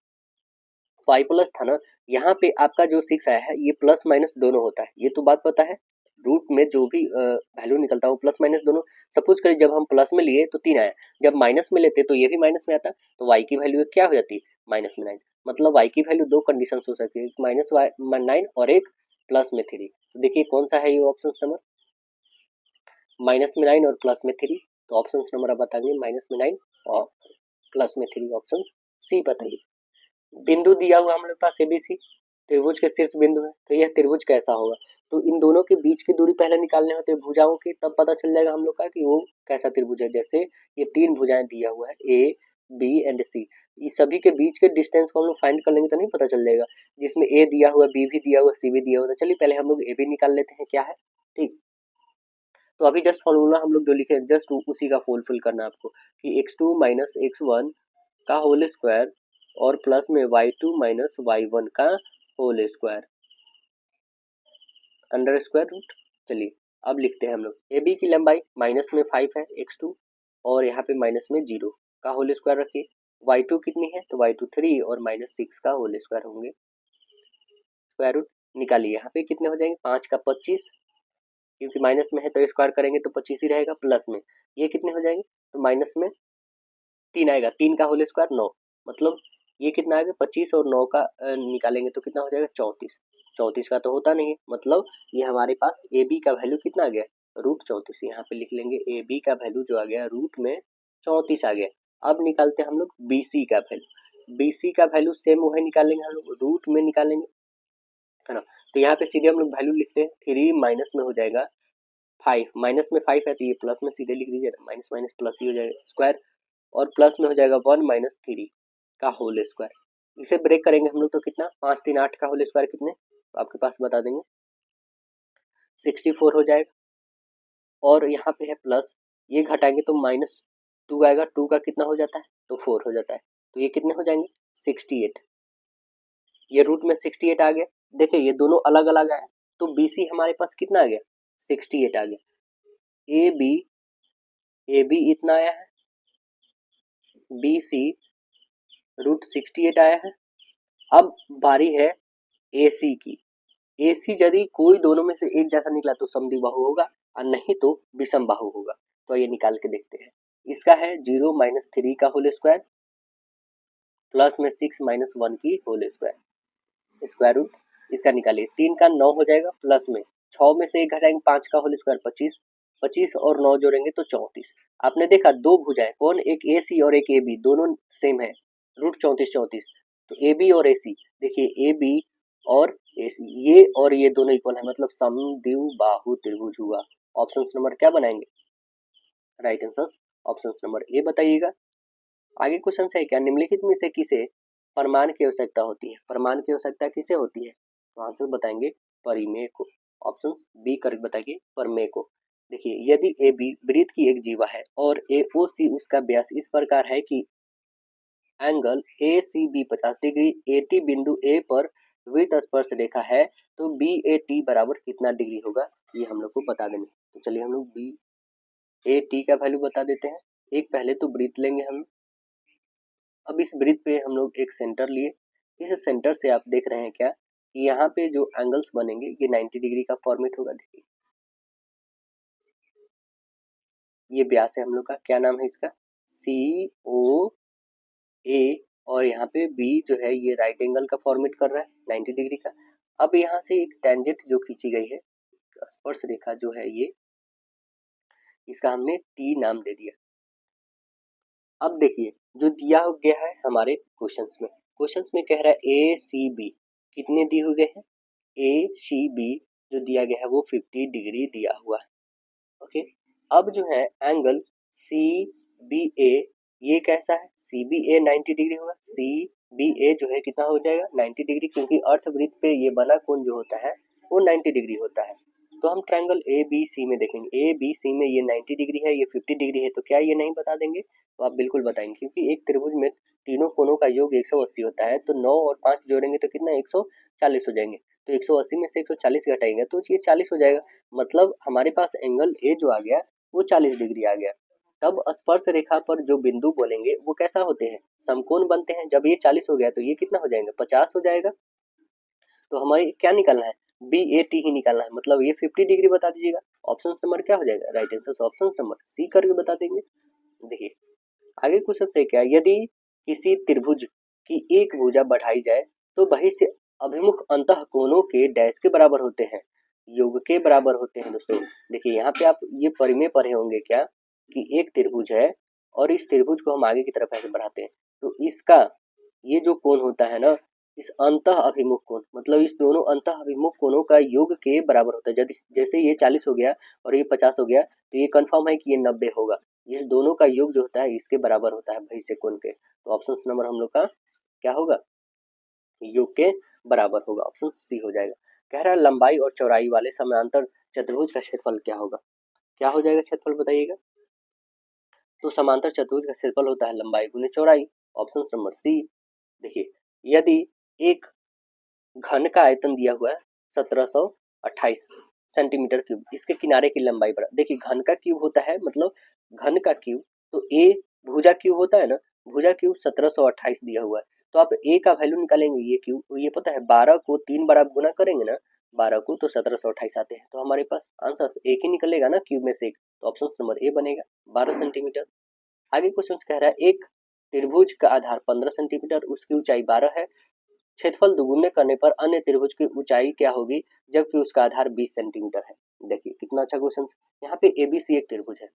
y प्लस था ना, यहाँ पे आपका जो 6 आया है ये प्लस माइनस दोनों होता है, ये तो बात पता है। रूट में जो भी वैल्यू निकलता है वो प्लस माइनस दोनों, सपोज करिए जब हम प्लस में लिए तो 3 आया, जब माइनस में लेते तो ये भी माइनस में आता, तो y की वैल्यू क्या हो जाती है, -9। मतलब y की वैल्यू दो कंडीशन हो सकती है, एक -9 और एक प्लस में 3। तो देखिए कौन सा है ये ऑप्शन नंबर, -9 और प्लस में 3, तो ऑप्शन नंबर आप बताएंगे -9 और प्लस में 3, ऑप्शन सी बताइए। बिंदु दिया हुआ हम लोग पास एबीसी, त्रिभुज के शीर्ष बिंदु है, तो यह त्रिभुज कैसा होगा, तो इन दोनों के बीच की दूरी पहले निकालने होते हैं भुजाओं की, तब पता चल जाएगा हम लोग का कि वो कैसा त्रिभुज है। जैसे ये 3 भुजाएं दिया हुआ है ए बी एंड सी, इस सभी के बीच के डिस्टेंस को हम लोग फाइंड कर लेंगे तो नहीं पता चल जाएगा, जिसमें ए दिया हुआ, बी भी दिया हुआ, सी भी दिया हुआ, तो चलिए पहले हम लोग ए बी निकाल लेते हैं क्या है, ठीक। तो अभी जस्ट फॉर्मूला हम लोग जो लिखे जस्ट उसी का फुलफिल करना है आपको, कि x2 माइनस x1 का होल स्क्वायर और प्लस में y2 माइनस y1 का whole square under square root. चलिए अब लिखते हैं हम लोग, ए बी की लंबाई माइनस में 5 है x2, और यहाँ पे माइनस में 0 का होल स्क्वायर रखिए, y2 कितनी है, तो y2 3 और -6 का होल स्क्वायर होंगे, स्क्वायर रूट निकालिए, यहाँ पे कितने हो जाएंगे, 5 का 25, क्योंकि माइनस में है तो स्क्वायर करेंगे तो 25 ही रहेगा, प्लस में ये कितने हो जाएंगे, तो माइनस में 3 आएगा, 3 का होल स्क्वायर 9, मतलब ये कितना आएगा, 25 और 9 का निकालेंगे तो कितना हो जाएगा, 34। 34 का तो होता नहीं है, मतलब ये हमारे पास ए बी का वैल्यू कितना आ गया, √34। यहाँ पे लिख लेंगे ए बी का वैल्यू जो आ गया रूट में 34 आ गया। अब निकालते हैं हम लोग बी सी का वैल्यू, बी सी का वैल्यू सेम वही निकालेंगे हम लोग, रूट में निकालेंगे, है ना। तो यहाँ पे सीधे हम लोग वैल्यू लिखते हैं, 3 माइनस में हो जाएगा 5, माइनस में 5 है तो ये प्लस में सीधे लिख दीजिए, माइनस माइनस प्लस ही हो जाएगा स्क्वायर, और प्लस में हो जाएगा 1 माइनस 3 का होल स्क्वायर। इसे ब्रेक करेंगे हम लोग तो कितना, 5 3 8 का होल स्क्वायर कितने, तो आपके पास बता देंगे 64 हो जाएगा, और यहाँ पे है प्लस, ये घटाएंगे तो -2 आएगा, 2 का कितना हो जाता है, तो 4 हो जाता है, तो ये कितने हो जाएंगे 68, ये रूट में 68 आ गया। देखिए ये दोनों अलग अलग आया, तो बी सी हमारे पास कितना आ गया, 68 आ गया, ए बी इतना आया है, बी सी √68 आया है। अब बारी है ए सी की, ए सी यदि कोई दोनों में से एक जैसा निकला तो समद्विबाहु होगा, और नहीं तो विषम बाहु होगा। तो ये निकाल के देखते हैं, इसका है 0 माइनस 3 का होल स्क्वायर प्लस में 6 माइनस 1 की होल स्क्वायर, स्क्वायर रूट इसका निकालिए, 3 का 9 हो जाएगा, प्लस में 6 में से एक घटाएंगे 5 का होल स्क्वायर 25, 25 और 9 जोड़ेंगे तो 34। आपने देखा दो भुजाएं कौन, एक ए सी और एक ए बी, दोनों सेम है, √34 तो ए बी और ए सी, देखिए ए बी और ये और ये दोनों इक्वल है, मतलब समद्विबाहु त्रिभुज हुआ। ऑप्शन नंबर क्या बनाएंगे, right answer option number A बताइएगा। आगे क्वेश्चन है क्या, निम्नलिखित में से किसे परमाणु की आवश्यकता होती है, परमाणु की आवश्यकता किसे होती है, तो आंसर बताएंगे परिमेय को। ऑप्शन बी करेक्ट बताइए, परिमेय को। देखिए यदि ए बी वृत्त की एक जीवा है और ए ओ सी उसका व्यास इस प्रकार है कि angle A C B 50 degree, A T बिंदु ए पर वृत्त स्पर्श रेखा है, तो बी ए टी बराबर कितना डिग्री होगा, ये हम लोग को बता देंगे। तो चलिए हम लोग बी ए टी का वैल्यू बता देते हैं। एक पहले तो वृत्त लेंगे हम। अब इस वृत्त पे हम लोग एक सेंटर लिए, इस सेंटर से आप देख रहे हैं क्या कि यहाँ पे जो एंगल्स बनेंगे ये 90 डिग्री का फॉर्मेट होगा। देखिए ये व्यास है हम लोग का, क्या नाम है इसका, सी ओ ए, और यहाँ पे बी जो है ये राइट एंगल का फॉर्मेट कर रहा है 90 डिग्री का। अब यहाँ से एक टेंजेंट जो खींची गई है, स्पर्श रेखा जो है ये, इसका हमने टी नाम दे दिया। अब देखिए जो दिया हो गया है हमारे क्वेश्चंस में कह रहा है ए सी बी कितने दिए हुए हैं, ए सी बी जो दिया गया है वो 50 डिग्री दिया हुआ है। ओके, अब जो है एंगल सी बी ए ये कैसा है, सी बी ए 90 डिग्री होगा, सी बी ए जो है कितना हो जाएगा 90 डिग्री, क्योंकि अर्धवृत्त पे ये बना कोण जो होता है वो 90 डिग्री होता है। तो हम ट्रायंगल ए बी सी में देखेंगे, ए बी सी में ये 90 डिग्री है, ये 50 डिग्री है, तो क्या ये नहीं बता देंगे, तो आप बिल्कुल बताएंगे, क्योंकि एक त्रिभुज में तीनों कोणों का योग 180 होता है, तो 9 और 5 जोड़ेंगे तो कितना 140 हो जाएंगे, तो 180 में से 140 घटाएंगे तो ये 40 हो जाएगा। मतलब हमारे पास एंगल ए जो आ गया वो 40 डिग्री आ गया। तब स्पर्श रेखा पर जो बिंदु बोलेंगे वो कैसा होते हैं, समकोण बनते हैं। जब ये 40 हो गया तो ये कितना हो जाएगा 50 हो जाएगा। तो हमारे क्या निकालना है, बी ए टी ही निकालना है, मतलब ये 50 डिग्री बता दीजिएगा। ऑप्शन नंबर क्या हो जाएगा, right answer option number C करके बता देंगे। देखिए आगे क्वेश्चन से क्या, यदि किसी त्रिभुज की एक भुजा बढ़ाई जाए तो बहिष्य अभिमुख अंतः कोणों के डैश के बराबर होते हैं, योग के बराबर होते हैं। दोस्तों देखिए यहाँ पे आप ये परिमेय पढ़े होंगे क्या कि एक त्रिभुज है और इस त्रिभुज को हम आगे की तरफ ऐसे बढ़ाते हैं, तो इसका ये जो कोण होता है ना, इस अंतः अभिमुख कोण, मतलब इस दोनों अंतः अभिमुख कोणों का योग के बराबर होता है। यदि जैसे ये 40 हो गया और ये 50 हो गया तो ये कंफर्म है कि ये 90 होगा, इस दोनों का योग जो होता है इसके बराबर होता है बहिष्य कोण के। तो ऑप्शन नंबर हम लोग का क्या होगा, योग के बराबर होगा, ऑप्शन सी हो जाएगा। कह रहा है लंबाई और चौड़ाई वाले समानांतर चतुर्भुज का क्षेत्रफल क्या होगा, क्या हो जाएगा क्षेत्रफल बताइएगा। तो समांतर चतुर्भुज का क्षेत्रफल होता है लंबाई गुने चौड़ाई, ऑप्शन नंबर सी। देखिए यदि एक घन का आयतन दिया हुआ है 1728 सेंटीमीटर क्यूब, इसके किनारे की लंबाई बढ़ा, देखिए घन का क्यूब होता है मतलब घन का क्यूब, तो ए भुजा क्यूब होता है ना, भुजा क्यूब 1728 दिया हुआ है, तो आप ए का वैल्यू निकालेंगे, ये क्यूब, तो ये पता है 12 को 3 बार आप गुना करेंगे ना 12 को तो 1728 आते हैं, तो हमारे पास आंसर एक ही निकलेगा ना क्यूब में से एक, तो ऑप्शन नंबर ए बनेगा 12 सेंटीमीटर। आगे क्वेश्चन कह रहा है एक त्रिभुज का आधार 15 सेंटीमीटर, उसकी ऊंचाई 12 है, क्षेत्रफल दुगुने करने पर अन्य त्रिभुज की ऊंचाई क्या होगी जबकि उसका आधार 20 सेंटीमीटर है। देखिए कितना अच्छा क्वेश्चन। यहाँ पे एबीसी एक त्रिभुज है,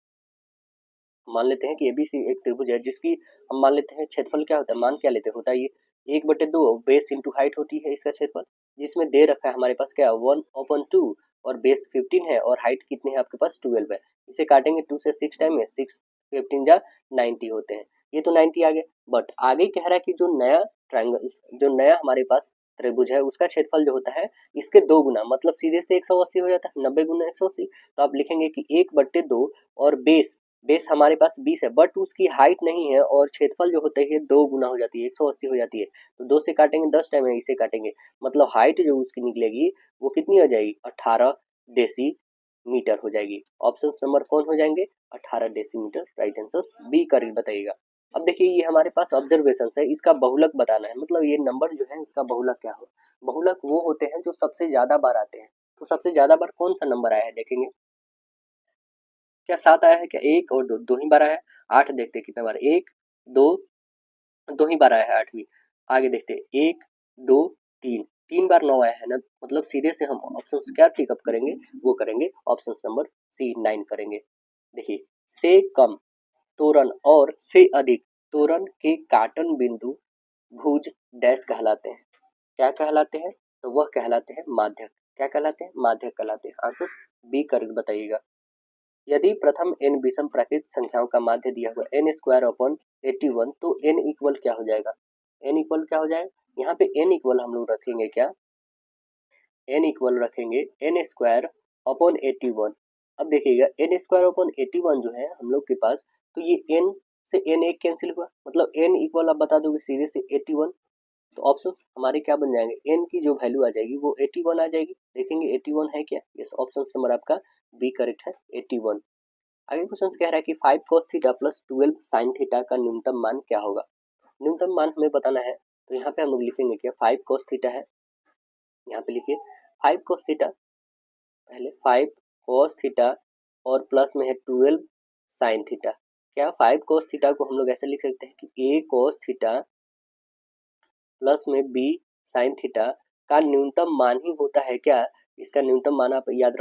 मान लेते हैं कि एबीसी एक त्रिभुज है जिसकी हम मान लेते हैं क्षेत्रफल क्या होता है, मान क्या लेते होता है ये 1/2 बेस इंटू हाइट होती है इसका क्षेत्रफल, जिसमें दे रखा है हमारे पास क्या 1/2 और बेस 15 है और हाइट कितने हैं आपके पास 12 है। इसे काटेंगे 2 से 6 टाइम में 6 15 जा 90 होते हैं, ये तो 90 आ गए। बट आगे कह रहा है कि जो नया ट्रायंगल, जो नया हमारे पास त्रिभुज है उसका क्षेत्रफल जो होता है इसके 2 गुना, मतलब सीधे से 180 हो जाता है, 90 गुना 180, तो आप लिखेंगे कि 1/2 और बेस, बेस हमारे पास 20 है बट उसकी हाइट नहीं है और क्षेत्रफल जो होते है 2 गुना हो जाती है 180 हो जाती है, तो 2 से काटेंगे 10 टाइम है, इसे काटेंगे मतलब हाइट जो उसकी निकलेगी वो कितनी हो जाएगी 18 डेसीमीटर हो जाएगी। ऑप्शन नंबर कौन हो जाएंगे 18 decimetre, right answer B correct बताइएगा। अब देखिए ये हमारे पास ऑब्जर्वेशन है, इसका बहुलक बताना है, मतलब ये नंबर जो है इसका बहुलक क्या हो, बहुलक वो होते हैं जो सबसे ज्यादा बार आते हैं, तो सबसे ज्यादा बार कौन सा नंबर आया है देखेंगे, क्या 7 आया है क्या, एक और दो, दो ही बार आया है। 8 देखते कितना बार, एक दो, दो ही बार आया है 8 भी। आगे देखते एक दो तीन, 3 बार 9 आया है ना, मतलब सीधे से हम ऑप्शन क्या टिकअप करेंगे, वो करेंगे ऑप्शन नंबर सी 9 करेंगे। देखिए से कम तोरण और से अधिक तोरण के काटन बिंदु भुज डैश कहलाते हैं, क्या कहलाते हैं, तो वह कहलाते हैं माध्यक, क्या कहलाते हैं माध्यक कहलाते हैं। आंसर बी करेक्ट बताइएगा। यदि प्रथम n विषम प्राकृत संख्याओं का माध्य दिया हुआ n स्क्वायर अपॉन 81 तो n इक्वल क्या हो जाएगा, n इक्वल क्या हो जाएगा, यहाँ पे n इक्वल हम लोग रखेंगे क्या, n इक्वल रखेंगे n स्क्वायर अपॉन 81। अब देखिएगा n स्क्वायर अपॉन 81 जो है हम लोग के पास, तो ये n से n एक कैंसिल हुआ, मतलब n इक्वल आप बता दोगे सीधे से 81। तो ऑप्शंस हमारे क्या बन जाएंगे, n की जो वैल्यू आ जाएगी वो 81 आ जाएगी। देखेंगे 81 है क्या, यस ऑप्शन नंबर आपका बी करेक्ट है 81। आगे क्वेश्चन कह रहा है कि 5 cos theta plus 12 sin theta का न्यूनतम मान क्या होगा। न्यूनतम मान हमें बताना है, तो यहाँ पे हम लोग लिखेंगे क्या, 5 cos थीटा है, यहाँ पे लिखिए 5 cos थीटा, पहले 5 cos थीटा और प्लस में है 12 sin थीटा। क्या 5 cos थीटा को हम लोग ऐसे लिख सकते हैं कि a cos थीटा प्लस में b sin थीटा का न्यूनतम मान ही होता है क्या, इसका न्यूनतम मान आप याद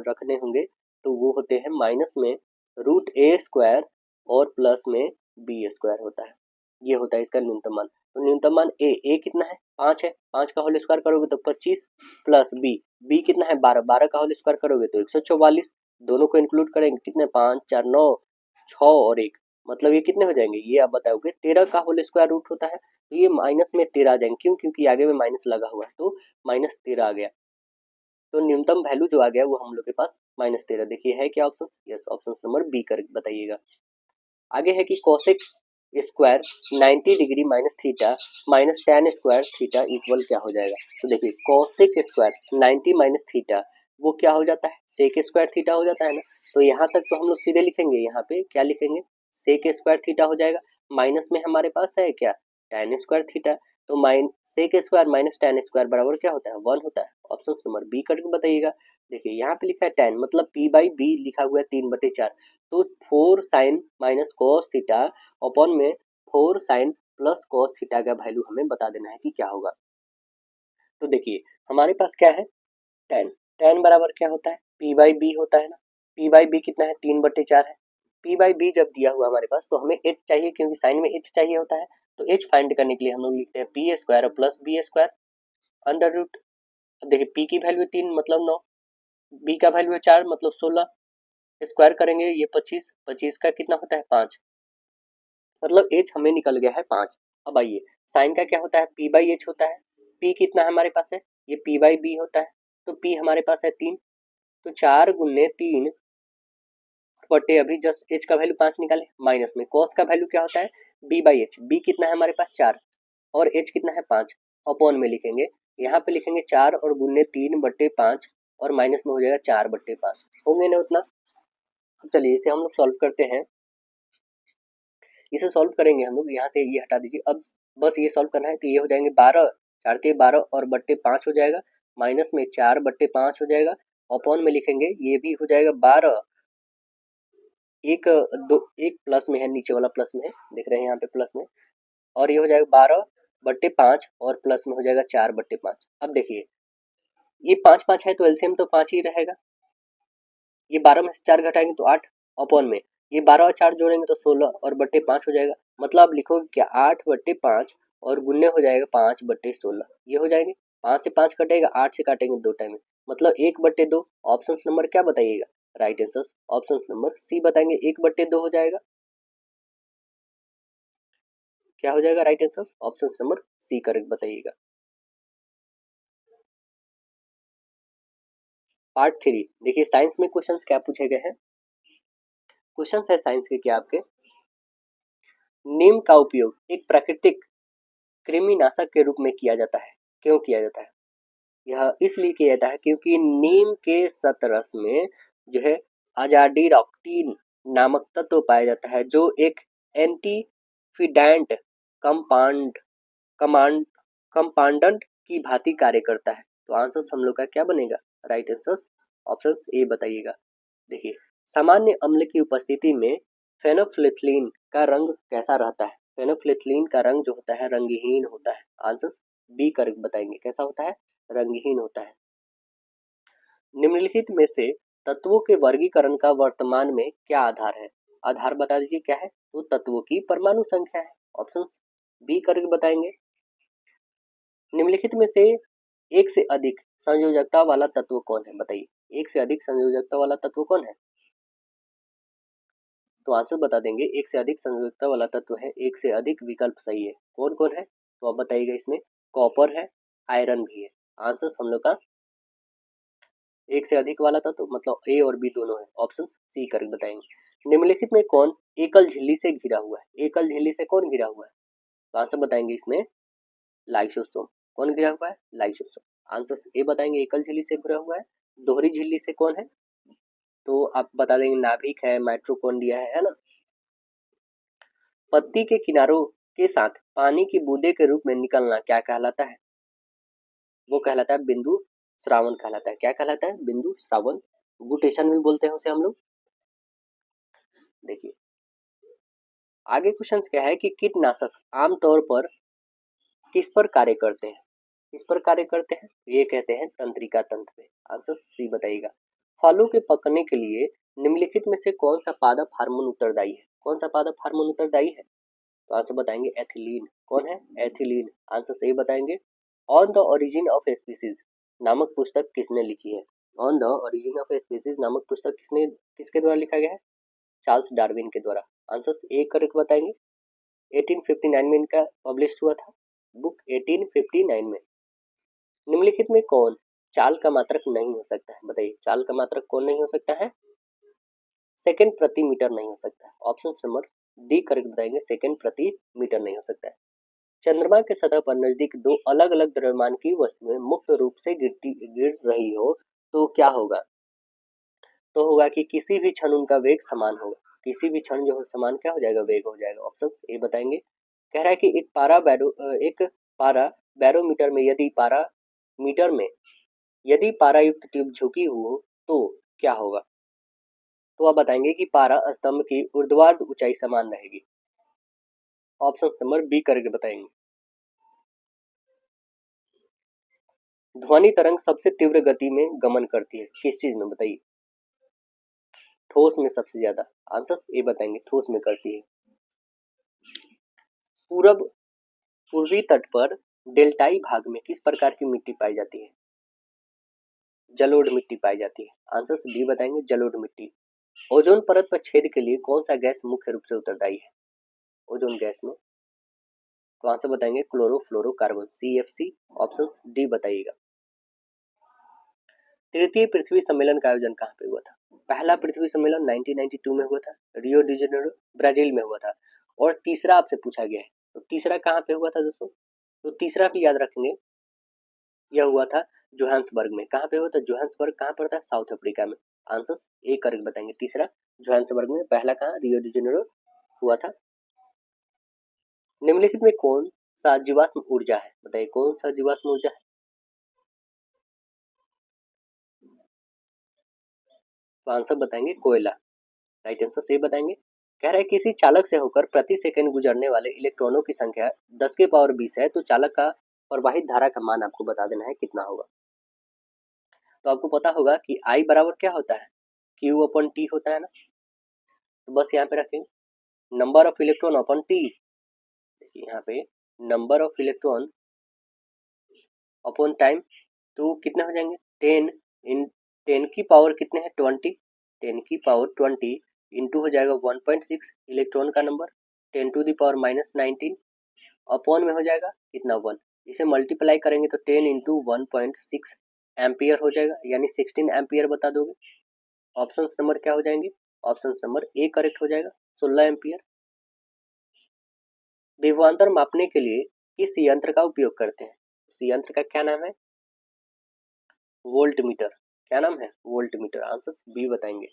रखने होंगे, तो वो होते हैं माइनस में रूट ए स्क्वायर और प्लस में बी स्क्वायर होता है, ये होता है इसका न्यूनतम मान। तो न्यूनतम मान ए कितना है, 5 है, 5 का होल स्क्वायर करोगे तो 25 प्लस बी कितना है 12, 12 का होल स्क्वायर करोगे तो 144, दोनों को इंक्लूड करेंगे कितने 5 4 9 6 और 1, मतलब ये कितने हो जाएंगे, ये आप बताओगे 13 का होल स्क्वायर रूट होता है, तो ये माइनस में 13 आ जाएंगे, क्यों, क्योंकि आगे में माइनस लगा हुआ है, तो माइनस 13 आ गया। तो न्यूनतम वैल्यू जो आ गया वो हम लोग के पास माइनस 13। देखिए है क्या option, yes option number B कर बताइएगा। आगे है कि cosec square 90 degree minus theta minus tan square theta equal क्या हो जाएगा। तो देखिए कोसेक स्क्वायर 90 माइनस थीटा वो क्या हो जाता है, सेक स्क्वायर थीटा हो जाता है ना। तो यहाँ तक तो हम लोग सीधे लिखेंगे, यहाँ पे क्या लिखेंगे, सेक स्क्वायर थीटा हो जाएगा, माइनस में हमारे पास है क्या tan स्क्वायर थीटा, तो sec square minus tan square बराबर क्या होता है 1 होता है। ऑप्शन नंबर बी करके बताइएगा। देखिए यहाँ पे लिखा है tan, मतलब p बाई बी लिखा हुआ है 3/4, तो 4 sine minus cos theta upon में 4 साइन प्लस कॉस थीटा का वैल्यू हमें बता देना है कि क्या होगा। तो देखिए हमारे पास क्या है tan, tan बराबर क्या होता है p बाई बी होता है ना, p बाई बी कितना है 3/4 है। p बाई बी जब दिया हुआ हमारे पास, तो हमें h चाहिए, क्योंकि साइन में h चाहिए होता है, तो h फाइंड करने के लिए हम लोग लिखते हैं P square plus B square under root. देखिए p की वैल्यू 3 मतलब 9, b का वैल्यू है 4 मतलब 16, स्क्वायर करेंगे ये 25, 25 का कितना होता है 5, मतलब एच हमें निकल गया है 5। अब आइए साइन का क्या होता है p बाई एच होता है, p कितना हमारे पास है, ये p बाई बी होता है, तो p हमारे पास है 3, तो 4 × 3 बटे अभी जस्ट एच का वैल्यू 5 निकाले, माइनस में कॉस का वैल्यू क्या होता है b बाई एच, बी कितना है हमारे पास 4 और एच कितना है 5, अपॉन में लिखेंगे, यहाँ पे लिखेंगे 4 और गुन्ने 3/5 और माइनस में हो जाएगा 4/5, होंगे ना उतना। अब चलिए इसे हम लोग सॉल्व करते हैं, इसे सॉल्व करेंगे हम लोग, यहाँ से ये हटा दीजिए, अब बस ये सॉल्व करना है, तो ये हो जाएंगे 12, 4 × 12 और बट्टे 5 हो जाएगा, माइनस में 4/5 हो जाएगा, अपॉन में लिखेंगे ये भी हो जाएगा 12, एक दो एक प्लस में है, नीचे वाला प्लस में है, देख रहे हैं यहाँ पे प्लस में, और ये हो जाएगा 12/5 और प्लस में हो जाएगा 4/5। अब देखिए ये 5 5 है तो एलसीएम तो 5 ही रहेगा, ये 12 में से 4 घटाएंगे तो 8, अपॉन में ये 12 और 4 जोड़ेंगे तो 16 और बट्टे 5 हो जाएगा, मतलब आप लिखोगे क्या 8/5 और गुन्ने हो जाएगा 5/16, ये हो जाएंगे, 5 से 5 कटेगा, 8 से काटेंगे 2 टाइम में, मतलब 1/2। ऑप्शन नंबर क्या बताइएगा, right answer option number C बताएंगे 1/2 हो जाएगा, क्या हो जाएगा right answer option number C correct बताइएगा। पार्ट 3 देखिए साइंस में क्वेश्चंस क्या पूछे गए हैं। क्वेश्चंस है साइंस के क्या आपके, नीम का उपयोग एक प्राकृतिक कृमिनाशक के रूप में किया जाता है, क्यों किया जाता है, यह इसलिए किया जाता है क्योंकि नीम के सतरस में जो है अजाडिराक्टिन नामक तत्व पाया जाता है, जो एक एंटीफिडेंट कंपाउंड कमांड कंपाउंडेंट की भांति कार्य करता है। तो आंसर हम लोग का क्या बनेगा, राइट आंसर ऑप्शन ए बताइएगा। देखिए सामान्य अम्ल की उपस्थिति में फेनोल्फथलीन का रंग कैसा रहता है, फेनोल्फथलीन का रंग जो होता है रंगहीन होता है, आंसर बी करेक्ट बताएंगे, कैसा होता है रंगहीन होता है। निम्नलिखित में से तत्वों के वर्गीकरण का वर्तमान में क्या आधार है, आधार बता दीजिए क्या है, तो तत्वों की परमाणु संख्या है, ऑप्शन बी करेक्ट बताएंगे। निम्नलिखित में से एक से अधिक संयोजकता वाला तत्व कौन है, बताइए एक से अधिक संयोजकता वाला तत्व कौन है, तो आंसर बता देंगे, एक से अधिक संयोजकता वाला तत्व है, एक से अधिक विकल्प सही है। कौन कौन है तो आप बताइएगा, इसमें कॉपर है, आयरन भी है। आंसर हम लोग का एक से अधिक वाला तत्व मतलब ए और बी दोनों है, ऑप्शन सी करके बताएंगे। निम्नलिखित में कौन एकल झिल्ली से घिरा हुआ है? एकल झिल्ली से कौन घिरा हुआ है? तो आंसर बताएंगे इसमें लाइसोसोम। कौन घिरा हुआ है? लाइसोसोम। आंसर ए बताएंगे एकल झिल्ली से घिरा हुआ है। दोहरी झिल्ली से कौन है? तो आप बता देंगे नाभिक है, माइटोकॉन्ड्रिया है ना। पत्ती के किनारों के साथ पानी की बूंदे के रूप में निकलना क्या कहलाता है? वो कहलाता है बिंदु श्रावण कहलाता है। क्या कहलाता है? बिंदु श्रावण। गुटेशन भी बोलते हैं उसे हम लोग। देखिए आगे क्वेश्चन क्या है कि कीटनाशक आमतौर पर किस पर कार्य करते हैं? किस पर कार्य करते हैं? ये कहते हैं तंत्रिका तंत्र पे। आंसर सी बताइएगा। फलों के पकने के लिए निम्नलिखित में से कौन सा पादप हार्मोन उत्तरदायी है? कौन सा पादप हार्मोन उत्तरदायी है? तो आंसर बताएंगे एथिलीन। कौन है? एथिलीन। आंसर सही बताएंगे। On the origin of species नामक पुस्तक किसने लिखी है? On the origin of species नामक पुस्तक किसके द्वारा लिखा गया है? चार्ल्स डार्विन के द्वारा। आंसर ए करेक्ट बताएंगे। 1859 में इनका पब्लिश हुआ था बुक, 1859 में। निम्नलिखित में कौन चाल का मात्रक नहीं हो सकता है? बताइए चाल का मात्रक कौन नहीं हो सकता है? सेकंड प्रति मीटर नहीं हो सकता है। ऑप्शन नंबर डी करेक्ट बताएंगे, सेकंड प्रति मीटर नहीं हो सकता है। चंद्रमा के सतह पर नजदीक दो अलग अलग द्रव्यमान की वस्तुएं मुक्त रूप से गिर रही हो तो क्या होगा? तो होगा कि किसी भी क्षण उनका वेग समान होगा। किसी भी क्षण जो समान क्या हो जाएगा? वेग हो जाएगा। ऑप्शन ए बताएंगे। कह रहा है कि एक पारा बैरोमीटर में यदि पारा युक्त ट्यूब झुकी हो तो क्या होगा? तो आप बताएंगे कि पारा स्तंभ की ऊर्ध्वाधर ऊंचाई समान रहेगी। ऑप्शन नंबर बी करके बताएंगे। ध्वनि तरंग सबसे तीव्र गति में गमन करती है किस चीज में? बताइए। ठोस में सबसे ज्यादा। आंसर ए बताएंगे, ठोस में करती है। पूर्वी तट पर डेल्टाई भाग में किस प्रकार की मिट्टी पाई जाती है? जलोढ़ मिट्टी पाई जाती है। आंसर डी बताएंगे, जलोढ़ मिट्टी। ओजोन परत पर छेद के लिए कौन सा गैस मुख्य रूप से उत्तरदायी है? ओजोन गैस में तो आंसर बताएंगे क्लोरोफ्लोरोकार्बन, CFC। ऑप्शन डी बताइएगा। तृतीय पृथ्वी सम्मेलन का आयोजन कहाँ पे हुआ था? पहला पृथ्वी सम्मेलन 1992 में हुआ था, रियो डी जेनेरो ब्राजील में हुआ था। और तीसरा आपसे पूछा गया है, तो तीसरा कहाँ पे हुआ था दोस्तों? तो तीसरा भी याद रखेंगे, यह हुआ था जोहान्सबर्ग में। कहाँ पे हुआ था? जोहान्सबर्ग कहाँ पड़ता है? साउथ अफ्रीका में। आंसर ए करेक्ट बताएंगे, तीसरा जोहान्सबर्ग में। पहला कहाँ? रियो डी जेनेरो हुआ था। निम्नलिखित में कौन सा जीवाश्म ऊर्जा है? बताइए कौन सा जीवाश्म ऊर्जा है? तो आंसर बताएंगे कोयला। राइट आंसर सही बताएंगे। कह रहा है किसी चालक से होकर प्रति सेकंड गुजरने वाले इलेक्ट्रॉनों की संख्या 10 के पावर 20 है तो चालक का प्रवाहित धारा का मान आपको बता देना है कितना होगा। तो आपको पता होगा कि I बराबर क्या होता है? Q अपन T होता है ना। तो बस यहाँ पे रखेंगे number of electron upon T। देखिए यहाँ पे number of electron upon time, तो कितने हो जाएंगे? 10 इन 10 की पावर कितने हैं? 20। 10 की पावर 20 इंटू हो जाएगा 1.6 इलेक्ट्रॉन का number, 10 to the power -19 upon में हो जाएगा कितना? 1। इसे मल्टीप्लाई करेंगे तो 10 इंटू 1.6 एम्पियर हो जाएगा, यानी 16 एम्पियर बता दोगे। ऑप्शन नंबर क्या हो जाएंगे? ऑप्शन नंबर ए करेक्ट हो जाएगा, 16 एम्पियर। विभवांतर मापने के लिए किस यंत्र का उपयोग करते हैं? उस यंत्र का क्या नाम है? Volt meter. क्या नाम है? Volt meter. आंसर बी बताएंगे।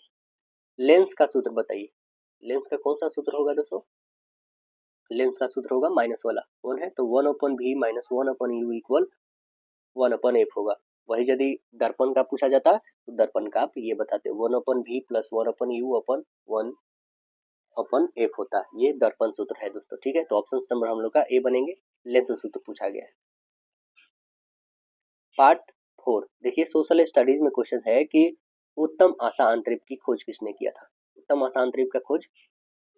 लेंस का सूत्र बताइए। लेंस का कौन सा सूत्र होगा दोस्तों? लेंस का सूत्र होगा माइनस वाला। कौन है? तो 1/v minus 1/u equal 1/f होगा। वही यदि दर्पण का पूछा जाता तो दर्पण का आप ये बताते 1/v प्लस 1/u अपन 1/f होता। ये दर्पण सूत्र है दोस्तों, ठीक है। तो ऑप्शन नंबर हम लोग का ए बनेंगे, लेंस सूत्र पूछा गया है। पार्ट 4 देखिए, सोशल स्टडीज में क्वेश्चन है कि उत्तम आशा अंतरिक्ष की खोज किसने किया था? उत्तम आशा अंतरिक्ष का खोज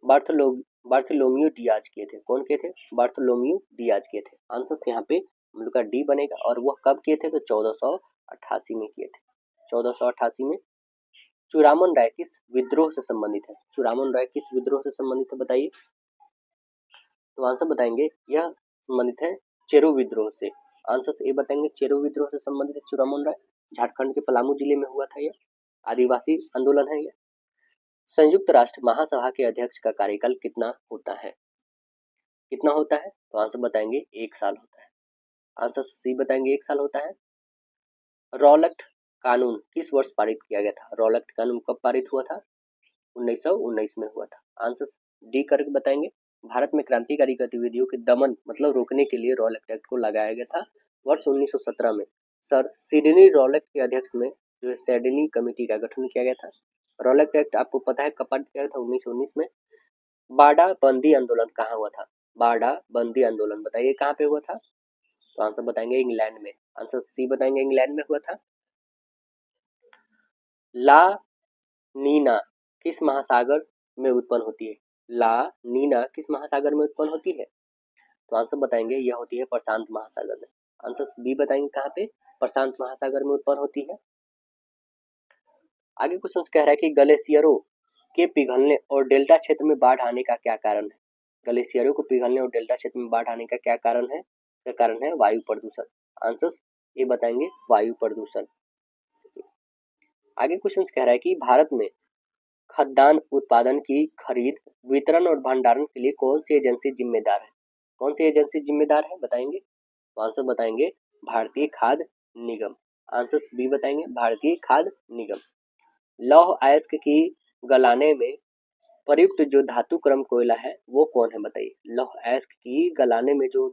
बार्थोलोम्यू डियाज किए थे। कौन किए थे? बार्थोलोम्यू डियाज किए थे। आंसर यहाँ पे हम लोग का डी बनेगा। और वह कब किए थे? तो 1488 में किए थे। 1488 में चूड़ामन राय किस विद्रोह से संबंधित है? चूड़ामन राय किस विद्रोह से संबंधित है बताइए? तो आंसर बताएंगे यह संबंधित है चेरो विद्रोह से। आंसर ए बताएंगे चेरो विद्रोह से संबंधित है चूड़ामन राय। झारखंड के पलामू जिले में हुआ था यह, आदिवासी आंदोलन है यह। संयुक्त राष्ट्र महासभा के अध्यक्ष का कार्यकाल कितना होता है? कितना होता है? तो आंसर बताएंगे 1 साल होता है। आंसर सी बताएंगे 1 साल होता है। रॉलेट कानून किस वर्ष पारित किया गया था? रॉलेट कानून कब पारित हुआ था? 1919 में हुआ था। आंसर डी करके बताएंगे। भारत में क्रांतिकारी गतिविधियों के दमन मतलब रोकने के लिए रॉलेट एक्ट को लगाया गया था वर्ष 1917 में। सर सिडनी रॉलेट के अध्यक्ष में जो सिडनी कमेटी का गठन किया गया था। रॉलेट एक्ट आपको पता है कब पारित किया गया था? 1919 में। बाड़ा बंदी आंदोलन कहाँ हुआ था? बाड़ा बंदी आंदोलन बताइए कहाँ पे हुआ था? तो आंसर बताएंगे इंग्लैंड में। आंसर सी बताएंगे इंग्लैंड में हुआ था। ला नीना किस महासागर में उत्पन्न होती है? ला नीना किस महासागर में उत्पन्न होती है? तो आंसर बताएंगे यह होती है प्रशांत महासागर में। आंसर बी बताएंगे कहाँ पे? प्रशांत महासागर में उत्पन्न होती है। आगे क्वेश्चन कह रहा है कि ग्लेशियरों के पिघलने और डेल्टा क्षेत्र में बाढ़ आने का क्या कारण है? ग्लेशियरों को पिघलने और डेल्टा क्षेत्र में बाढ़ आने का क्या कारण है? इसका कारण है वायु प्रदूषण। आंसर ये बताएंगे वायु प्रदूषण। आगे क्वेश्चन कह रहा है कि भारत में खाद्यान्न उत्पादन की खरीद, वितरण और भंडारण के लिए कौन सी एजेंसी जिम्मेदार है? कौन सी एजेंसी जिम्मेदार है बताएंगे? तो आंसर बताएंगे भारतीय खाद्य निगम। आंसर बी बताएंगे भारतीय खाद्य निगम। लौह अयस्क की गलाने में प्रयुक्त जो धातु क्रम कोयला है वो कौन है बताइए? लौह अयस्क की गलाने में जो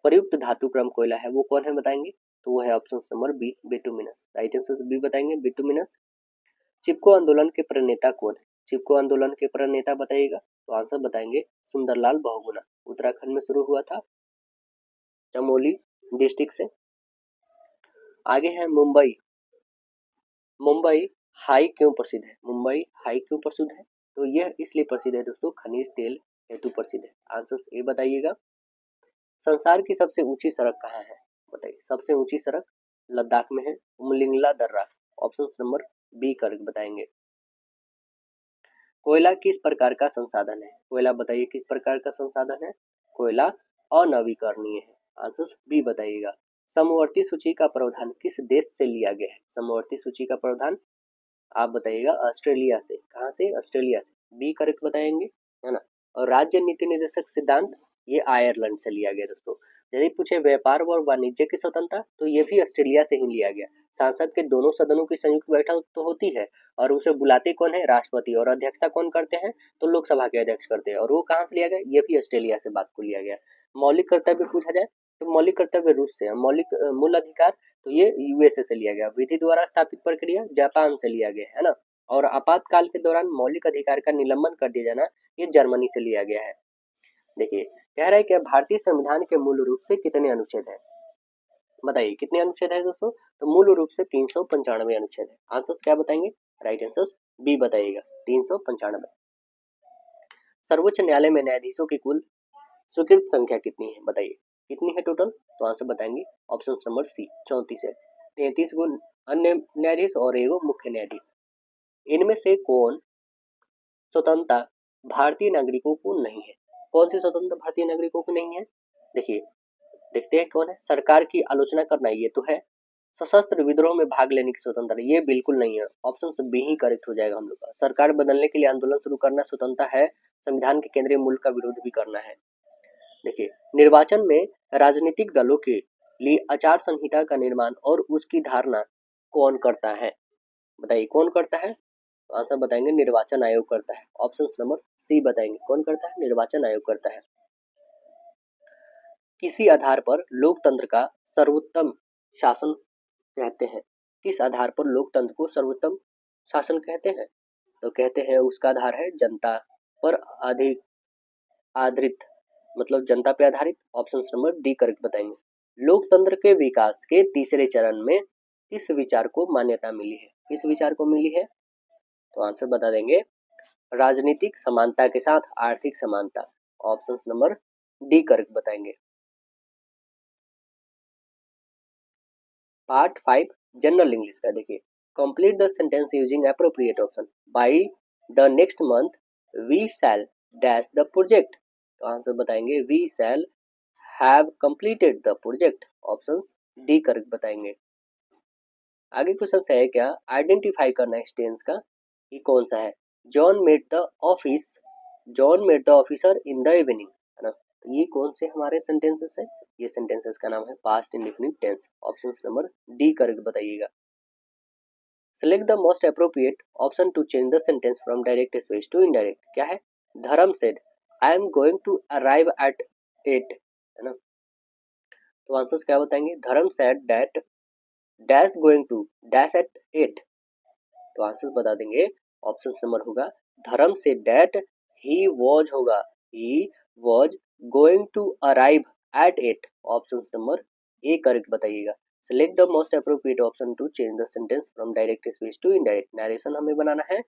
प्रयुक्त धातु क्रम कोयला है वो कौन है बताएंगे? तो वो है option number B bituminous. Right answer B बताएंगे बिटुमिनस। चिपको आंदोलन के प्रणेता कौन है? चिपको आंदोलन के प्रणेता बताइएगा। तो आंसर बताएंगे सुंदरलाल बहुगुणा। उत्तराखंड में शुरू हुआ था, चमोली डिस्ट्रिक्ट से। आगे है मुंबई। मुंबई हाई क्यों प्रसिद्ध है? मुंबई हाई क्यों प्रसिद्ध है? तो यह इसलिए प्रसिद्ध है दोस्तों खनिज तेल हेतु प्रसिद्ध है। आंसर ए बताइएगा। संसार की सबसे ऊंची सड़क कहाँ है बताइए? सबसे ऊंची सड़क लद्दाख में है, उमलिंगला दर्रा। ऑप्शन नंबर बी करके बताएंगे। कोयला किस प्रकार का संसाधन है? कोयला बताइए किस प्रकार का संसाधन है? कोयला अनवीकरणीय है। आंसर बी बताइएगा। समवर्ती सूची का प्रावधान किस देश से लिया गया है? समवर्ती सूची का प्रावधान आप बताइएगा ऑस्ट्रेलिया से। कहाँ से? ऑस्ट्रेलिया से। बी करेक्ट बताएंगे, है ना। और राज्य नीति निर्देशक सिद्धांत ये आयरलैंड से लिया गया दोस्तों। यदि पूछे व्यापार और वाणिज्य की स्वतंत्रता तो ये भी ऑस्ट्रेलिया से ही लिया गया। संसद के दोनों सदनों की संयुक्त बैठक तो होती है और उसे बुलाते कौन है? राष्ट्रपति। और अध्यक्षता कौन करते हैं? तो लोकसभा के अध्यक्ष करते हैं। और वो कहाँ से लिया गया? ये भी ऑस्ट्रेलिया से बात को लिया गया। मौलिक कर्तव्य पूछा जाए तो मौलिक कर्तव्य रूस से। मौलिक मूल अधिकार तो ये यूएसए से लिया गया। विधि द्वारा स्थापित प्रक्रिया जापान से लिया गया है ना। और आपातकाल के दौरान मौलिक अधिकार का निलंबन कर दिया जाना ये जर्मनी से लिया गया है। देखिए कह रहा है कि भारतीय संविधान के मूल रूप से कितने अनुच्छेद हैं? बताइए कितने अनुच्छेद है दोस्तों? तो मूल रूप से 395 अनुच्छेद है। आंसर्स क्या बताएंगे? राइट आंसर्स बी बताइएगा 395। सर्वोच्च न्यायालय में न्यायाधीशों की कुल स्वीकृत संख्या कितनी है बताइए? कितनी है टोटल? तो आंसर बताएंगे ऑप्शन नंबर सी 34 है। 33 गो अन्य न्यायाधीश और एगो मुख्य न्यायाधीश। इनमें से कौन स्वतंत्रता भारतीय नागरिकों को नहीं है? कौन सी स्वतंत्रता भारतीय नागरिकों को नहीं है? देखिए देखते हैं कौन है। सरकार की आलोचना करना ये तो है। सशस्त्र विद्रोह में भाग लेने की स्वतंत्रता ये बिल्कुल नहीं है। ऑप्शन बी ही करेक्ट हो जाएगा हम लोग का। सरकार बदलने के लिए आंदोलन शुरू करना स्वतंत्रता है। संविधान के केंद्रीय मूल का विरोध भी करना है। देखिए निर्वाचन में राजनीतिक दलों के लिए आचार संहिता का निर्माण और उसकी धारणा कौन करता है? बताइए कौन करता है? आंसर बताएंगे निर्वाचन आयोग करता है। ऑप्शन नंबर सी बताएंगे कौन करता है? निर्वाचन आयोग करता है। किसी आधार पर लोकतंत्र का सर्वोत्तम शासन कहते हैं? किस आधार पर लोकतंत्र को सर्वोत्तम शासन कहते हैं? तो कहते हैं उसका आधार है जनता पर अधिक आधारित, मतलब जनता पे आधारित। ऑप्शन नंबर डी करेक्ट बताएंगे। लोकतंत्र के विकास के तीसरे चरण में किस विचार को मान्यता मिली है? किस विचार को मिली है? तो आंसर बता देंगे राजनीतिक समानता के साथ आर्थिक समानता। ऑप्शन नंबर डी करेक्ट बताएंगे। पार्ट 5 जनरल इंग्लिश का देखिए complete the sentence using appropriate option. By the next month we shall dash the project. तो आंसर बताएंगे we shall have completed the project. Options D correct बताएंगे। आगे question है क्या, identify करना है टेंस का ये कौन सा है। John met the office, John met the officer in the evening, है ना। तो ये कौन से हमारे सेंटेंसेस है, ये सेंटेंसेस का नाम है past indefinite tense. Option number D correct बताइएगा। Select the most appropriate option to change the sentence from direct speech to indirect. क्या है, Dharm said I am going to arrive at 8, है ना। तो आंसर्स क्या बताएंगे, Dharm said that dash going to dash at 8। तो answers बता देंगे। ऑप्शन नंबर होगा धर्म से डैट ही वॉज होगा, he was going to arrive at 8। Option number A correct बताइएगा। Select the most appropriate option to change the sentence from direct speech to indirect. Narration हमें बनाना है,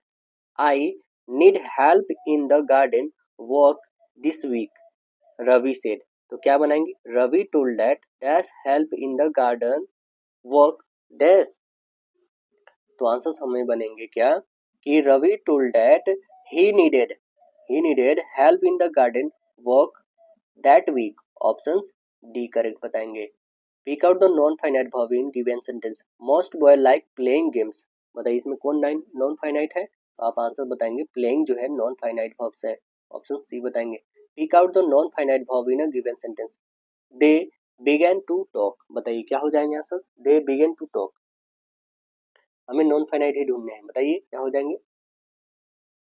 I need help in the garden work this week, Ravi said. तो क्या बनाएंगे, Ravi told that dash help in the garden work dash. तो answers हमें बनेंगे क्या कि Ravi told that he needed help in the garden work that week. Options D correct बताएंगे। Pick out the non finite verb in given sentence. Most boy like playing games. बताइए इसमें कौन non finite है, तो आप आंसर बताएंगे playing जो है नॉन फाइनाइट वर्ब है। ऑप्शन सी बताएंगे। Pick out the non finite verb in a given sentence. They begin to talk. बताइए क्या हो जाएंगे answers, they begin to talk. हमें नॉन फाइनाइट ही ढूंढने हैं, बताइए क्या हो जाएंगे।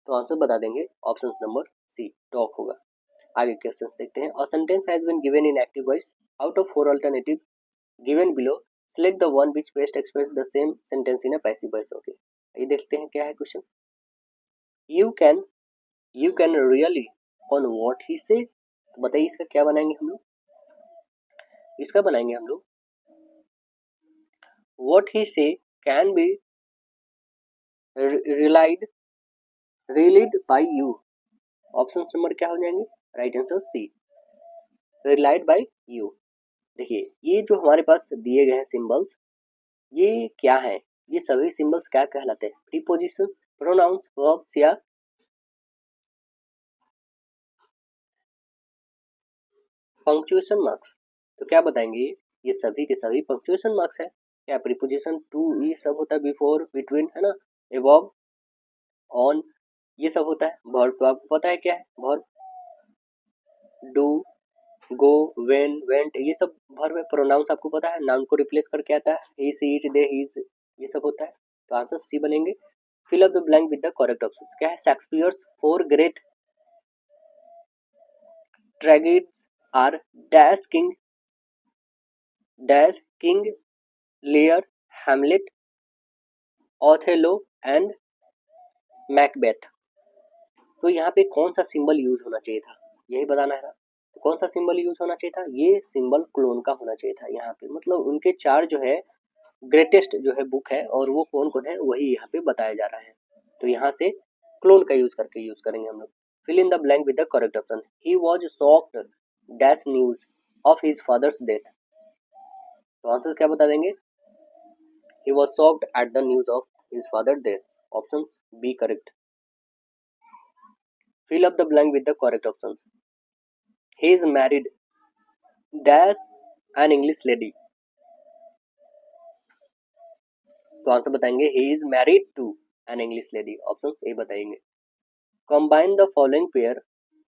तो आंसर बता देंगे ऑप्शन नंबर सी टॉक होगा। आगे क्वेश्चन देखते हैं। A sentence has been given in active voice out of 4 alternative given below, select the one which best express the same sentence in a passive voice. Okay, ये देखते हैं क्या है question. You can rely on what he say. बताइए इसका क्या बनाएंगे हम लोग, इसका बनाएंगे हम लोग what he say can be relied by you. Option number क्या हो जाएंगे, right answer C relied by you. देखिए ये जो हमारे पास दिए गए हैं सिंबल्स, ये क्या है, ये सभी सिंबल्स क्या कहलाते हैं, प्रीपोजिशंस, प्रोनाउंस, वर्ब्स या पंक्चुएशन मार्क्स। तो क्या बताएंगे, ये सभी के सभी पंक्चुएशन मार्क्स है। क्या प्रीपोजिशन टू ये सब होता है, बिफोर, बिटवीन, है ना, अबव, ऑन, ये सब होता है। वर्ब तो आपको पता है क्या है, verb do, go, when, went, ये सब वर्ब है। प्रोनाउंस आपको पता है, नाउन को रिप्लेस करके आता है, he, she, it, they, his, ये सब होता है। तो आंसर सी बनेंगे। Fill up the blank with the correct options. क्या है, Shakespeare's 4 great tragedies are dash King Lear, Hamlet, Othello and Macbeth. तो यहाँ पे कौन सा सिंबल यूज होना चाहिए था, यही बताना है ना। तो कौन सा सिंबल यूज होना चाहिए था, ये सिंबल क्लोन का होना चाहिए था यहाँ पे। मतलब उनके 4 जो है ग्रेटेस्ट जो है बुक है, और वो कौन कौन है वही यहाँ पे बताया जा रहा है। तो यहाँ से क्लोन का यूज करके यूज करेंगे हम लोग। Fill in the blank with the correct option. He was shocked dash news of his father's death. तो आंसर क्या बता देंगे, he was shocked at the news of his father's death. Options B correct. Fill up the blank with the correct options. He is married dash an English lady. तो answer बताएंगे he is married to an English lady. Options A बताएंगे। Combine the following pair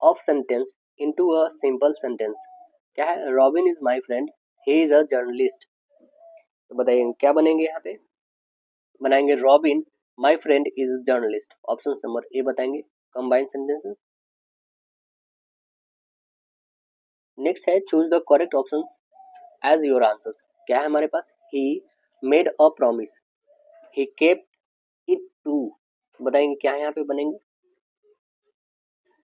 of sentence into a simple sentence. क्या है, Robin is my friend. He is a journalist. तो बताइए क्या बनेंगे यहाँ पे, बनाएंगे Robin my friend is a journalist. Option number A बताएंगे कंबाइन सेंटेंसेस। नेक्स्ट है choose the correct option as your answers. क्या है हमारे पास, he made a promise, he kept it too. बताएंगे क्या है यहाँ पे बनेंगे,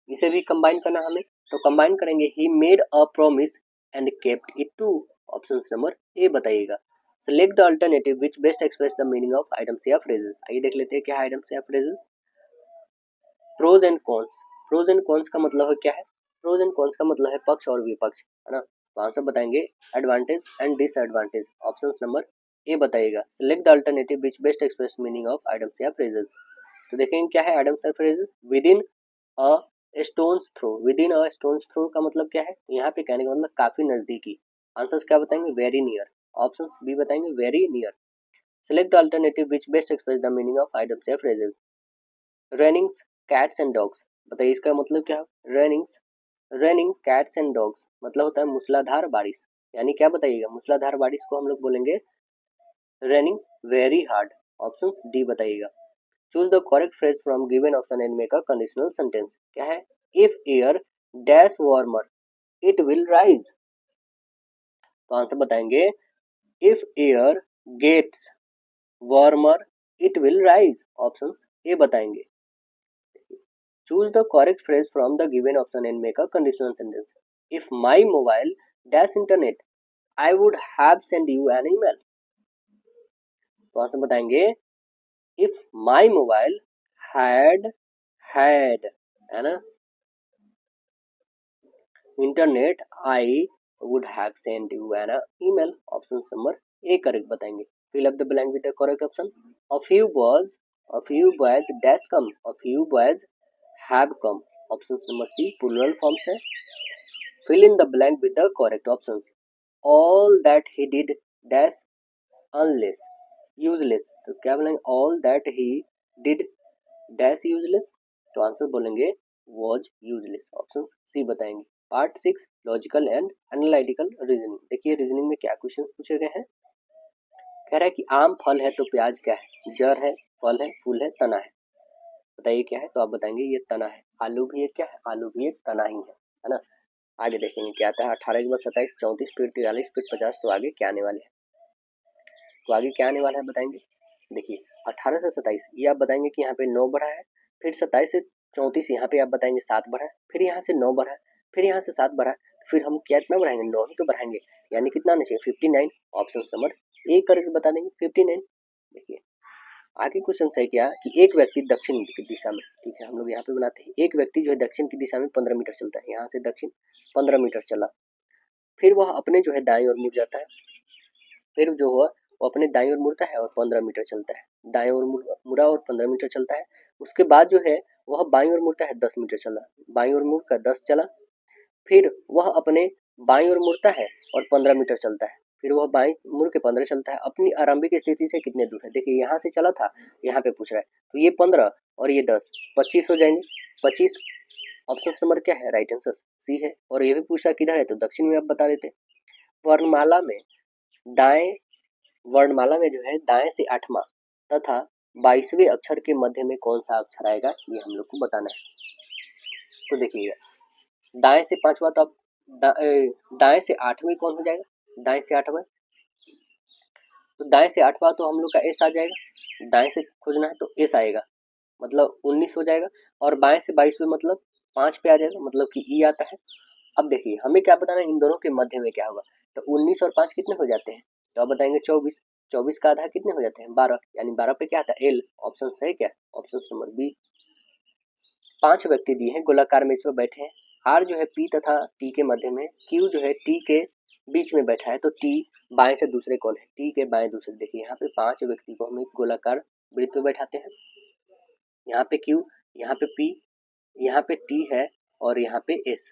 इसे भी कंबाइन करना हमें, तो कंबाइन करेंगे he made a promise and kept it too. Option number A बताइएगा। Select the alternative which best express the meaning of items या फ्रेजेस। आइए देख लेते हैं क्या आइटम्स या phrases. Pros and cons. Pros and cons का मतलब है क्या है, प्रोज एंड कॉन्स का मतलब है पक्ष और विपक्ष, है ना। तो आंसर बताएंगे advantage and disadvantage. Option number A बताइएगा। Select the alternative which best express meaning of items या फ्रेजेस। तो देखेंगे क्या है आइटम्स या phrases. Within a stones throw, within a stones throw का मतलब क्या है, तो यहाँ पे कहने का मतलब काफी नजदीकी। आंसर्स क्या बताएंगे, वेरी नियर। ऑप्शन बी बताएंगे, very near. Select the alternative which best express the meaning of items या phrases. Runnings cats and dogs, बताइए इसका मतलब क्या है। Runnings, running cats and dogs मतलब होता है मूसलाधार बारिश, यानी क्या बताइएगा, मूसलाधार बारिश को हम लोग बोलेंगे running very hard. Option D बताइएगा। Choose the correct phrase from given option and make a conditional sentence. क्या है, if air dash warmer it will rise. तो आंसर बताएंगे if air gets warmer it will rise. Option A बताएंगे। Choose the correct phrase from the given option and make a conditional sentence. If my mobile dash internet I would have send you an email. तो answer बताएंगे if my mobile had had है ना internet I would have send you an email. Option number A correct बताएंगे। Fill up the blank with the correct option. A few boys dash come, a few boys have come. Option number C plural forms है। Fill in the blank with the correct options. All that he did dash unless useless. तो क्या बोलेंगे, all that he did dash useless. तो answer बोलेंगे was useless. Option C बताएंगे। Part 6 logical and analytical reasoning. देखिए reasoning में क्या questions पूछे गए हैं। कह रहा है कि आम फल है तो प्याज क्या है, जड़ है, फल है, फूल है, तना है। बताइए क्या है, तो आप बताएंगे ये तना है। आलू भी एक क्या है, आलू भी एक तना ही है ना। आगे देखेंगे क्या आता है। 18 के बाद 27, 34, फिर 43, फिर 50। तो आगे क्या आने वाले हैं, तो आगे क्या आने वाला है बताएंगे। देखिए 18 से 27 ये आप बताएंगे कि यहाँ पे 9 बढ़ा है, फिर 27 से 34 यहाँ पे आप बताएंगे 7 बढ़ा है, फिर यहाँ से 9 बढ़ा है, फिर यहाँ से 7 बढ़ा है, तो फिर हम क्या इतना बढ़ाएंगे, 9 ही तो बढ़ाएंगे, यानी कितना आना चाहिए 59। ऑप्शन नंबर ए करेक्ट बता देंगे 59। देखिए आगे क्वेश्चन है क्या कि एक व्यक्ति दक्षिण की दिशा में, ठीक है हम लोग यहाँ पे बनाते हैं, एक व्यक्ति जो है दक्षिण की दिशा में 15 मीटर चलता है, यहाँ से दक्षिण 15 मीटर चला, फिर वह अपने जो है दाएं ओर मुड़ जाता है, फिर जो हुआ वो अपने दाईं ओर मुड़ता है और 15 मीटर चलता है, दाएं ओर मुड़ा और 15 मीटर चलता है। उसके बाद जो है वह बाईं ओर मुड़ता है, 10 मीटर चला, बाईं ओर मुड़ कर 10 चला, फिर वह अपने बाईं ओर मुड़ता है और 15 मीटर चलता है, फिर वह बाईं मुड़ के 15 चलता है। अपनी आरंभिक स्थिति से कितने दूर है, देखिए यहाँ से चला था, यहाँ पे पूछ रहा है, तो ये 15 और ये 10, 25 हो जाएंगे, 25। ऑप्शन नंबर क्या है, राइट आंसर सी है। और ये भी पूछा किधर है, तो दक्षिण में आप बता देते। वर्णमाला में दाएं वर्णमाला में जो है दाएं से 8वां तथा 22वें अक्षर के मध्य में कौन सा अक्षर आएगा, ये हम लोग को बताना है। तो देखिएगा दाएं से 5वां, तो अब दाएं से 8वें कौन हो जाएगा, दाएं से 8वां, तो दाएं से 8वां तो हम लोग का एस आ जाएगा, दाएं से खोजना है तो एस आएगा, मतलब 19 हो जाएगा। और बाएं से 22वें मतलब 5 पे आ जाएगा, मतलब कि ई आता है। अब देखिए हमें क्या बताना है, इन दोनों के मध्य में क्या होगा, तो 19 और 5 कितने हो जाते हैं, तो आप बताएंगे 24, 24 का आधा कितने हो जाते हैं 12, यानी 12 पे क्या आता है एल। ऑप्शन सही क्या, ऑप्शन नंबर बी। 5 व्यक्ति दिए हैं गोलाकार में इसमें बैठे हैं, आर जो है पी तथा टी के मध्य में, क्यू जो है टी के बीच में बैठा है, तो टी बाएं से दूसरे कौन है, टी के बाएं दूसरे। देखिए यहाँ पे 5 व्यक्ति को हम एक गोलाकार वृत्त में बैठाते हैं, यहाँ पे क्यू, यहाँ पे पी, यहाँ पे टी है और यहाँ पे एस,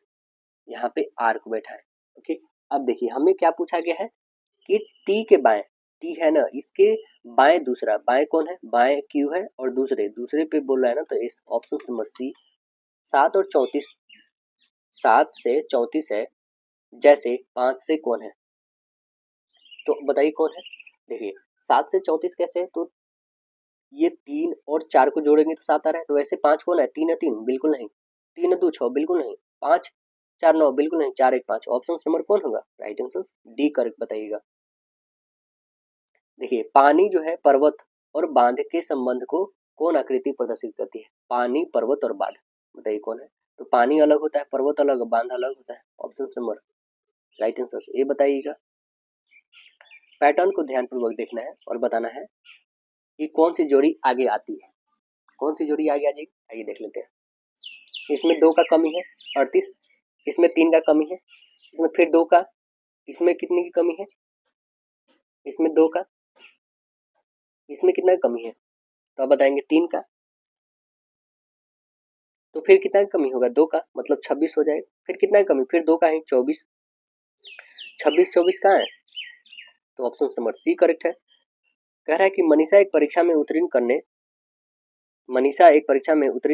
यहाँ पे आर को बैठा है। ओके अब देखिए हमें क्या पूछा गया है कि टी के बाएं, टी है ना, इसके बाएं दूसरा, बाएं कौन है, बाएं क्यू है और दूसरे दूसरे पे बोल रहा है ना, तो इस ऑप्शन नंबर सी। 7 और 34, 7 से 34 है, जैसे 5 से कौन है, तो बताइए कौन है। देखिए 7 से 34 कैसे है, तो ये 3 और 4 को जोड़ेंगे तो 7 आ रहा है, तो वैसे 5 कौन है, 3 है 3 बिल्कुल नहीं, 3 2 6 बिल्कुल नहीं, 5 4 9 बिल्कुल नहीं, 4 1 5। ऑप्शन नंबर कौन होगा, राइट आंसर डी करेक्ट बताइएगा। देखिए पानी जो है पर्वत और बांध के संबंध को कौन आकृति प्रदर्शित करती है, पानी पर्वत और बांध, बताइए कौन है। तो पानी अलग होता है, पर्वत अलग, बांध अलग होता है। Option number right answer A बताइएगा। पैटर्न को ध्यानपूर्वक देखना है और बताना है कि कौन सी जोड़ी आगे आती है, कौन सी जोड़ी आगे आ जाएगी, आइए देख लेते हैं। इसमें 2 का कमी है 38, इसमें 3 का कमी है, इसमें फिर 2 का, इसमें कितने की कमी है, इसमें 2 का, इसमें कितना कमी है, तो आप बताएंगे 3 का। तो फिर कितना कमी होगा, 2 का, मतलब 26 हो जाएगा। फिर कितना कमी, फिर 2 का है 24, 26 24 कहाँ है, तो ऑप्शन नंबर सी करेक्ट है। कह रहा है कि मनीषा एक परीक्षा में उत्तीर्ण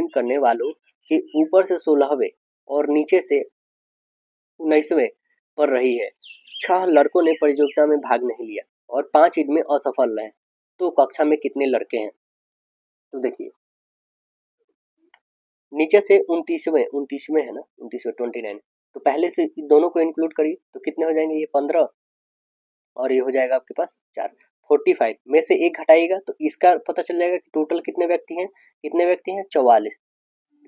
करने वालों के ऊपर से 16वें और नीचे से 19वें पर रही है। 6 लड़कों ने प्रतियोगिता में भाग नहीं लिया और 5 इनमें असफल रहे, तो कक्षा में कितने लड़के हैं। तो देखिए नीचे से 29वें है ना, 29वें 29, तो पहले से दोनों को इंक्लूड करिए तो कितने हो जाएंगे, ये 15 और ये हो जाएगा आपके पास 4। 45 में से एक घटाइएगा तो इसका पता चल जाएगा कि टोटल कितने व्यक्ति हैं, 44।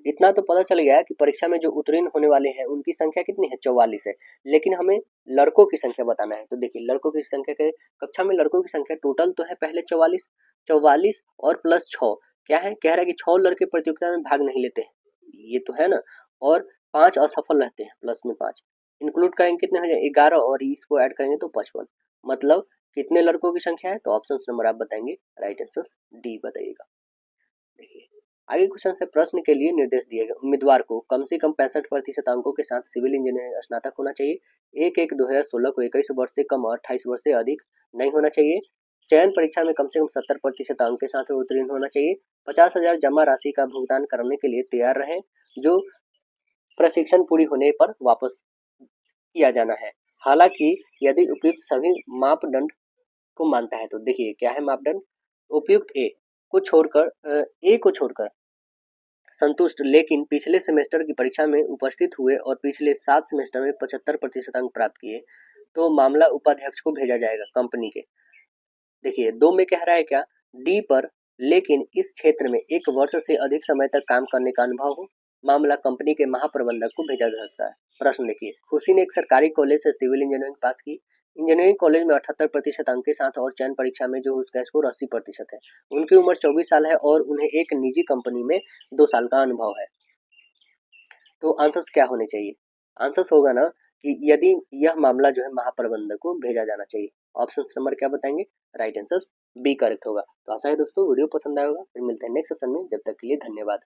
इतना तो पता चल गया कि परीक्षा में जो उत्तीर्ण होने वाले हैं उनकी संख्या कितनी है, 44 है। लेकिन हमें लड़कों की संख्या बताना है, तो देखिए लड़कों की संख्या के, कक्षा में लड़कों की संख्या टोटल तो है पहले 44, 44 और प्लस 6, क्या है, कह रहा है कि 6 लड़के प्रतियोगिता में भाग नहीं लेते हैं, ये तो है ना, और 5 असफल रहते हैं, प्लस में 5 इंक्लूड करेंगे कितने हो जाए 11 और इसको ऐड करेंगे तो 55, मतलब कितने लड़कों की संख्या है, तो ऑप्शन नंबर आप बताएंगे, राइट आंसर डी बताइएगा। देखिए आगे क्वेश्चन से, प्रश्न के लिए निर्देश दिए गए उम्मीदवार को कम से कम 65% अंकों के साथ सिविल इंजीनियरिंग स्नातक होना चाहिए। 1/1/2016 को 21 वर्ष से कम और 28 वर्ष से अधिक नहीं होना चाहिए। चयन परीक्षा में कम से कम 70% अंक के साथ उत्तीर्ण होना चाहिए। 50,000 जमा राशि का भुगतान करने के लिए तैयार रहें, जो प्रशिक्षण पूरी होने पर वापस किया जाना है। हालांकि यदि उपयुक्त सभी मापदंड को मानता है, तो देखिए क्या है मापदंड, उपयुक्त ए को छोड़कर संतुष्ट, लेकिन पिछले सेमेस्टर की परीक्षा में उपस्थित हुए और पिछले 7 सेमेस्टर में 75% अंक प्राप्त किए, तो मामला उपाध्यक्ष को भेजा जाएगा कंपनी के। देखिए 2 में कह रहा है क्या, डी पर, लेकिन इस क्षेत्र में 1 वर्ष से अधिक समय तक काम करने का अनुभव हो, मामला कंपनी के महाप्रबंधक को भेजा जा सकता है। प्रश्न देखिए, खुशी ने एक सरकारी कॉलेज से सिविल इंजीनियरिंग पास की। इंजीनियरिंग कॉलेज में 78% अंक के साथ और चयन परीक्षा में जो उसका स्कोर 80% है। उनकी उम्र 24 साल है और उन्हें एक निजी कंपनी में 2 साल का अनुभव है। तो आंसर्स क्या होने चाहिए, आंसर्स होगा ना कि यदि यह मामला जो है महाप्रबंधक को भेजा जाना चाहिए। ऑप्शन नंबर क्या बताएंगे, राइट आंसर बी करेक्ट होगा। तो आशा है दोस्तों वीडियो पसंद आएगा, फिर मिलते हैं नेक्स्ट सेशन में, जब तक के लिए धन्यवाद।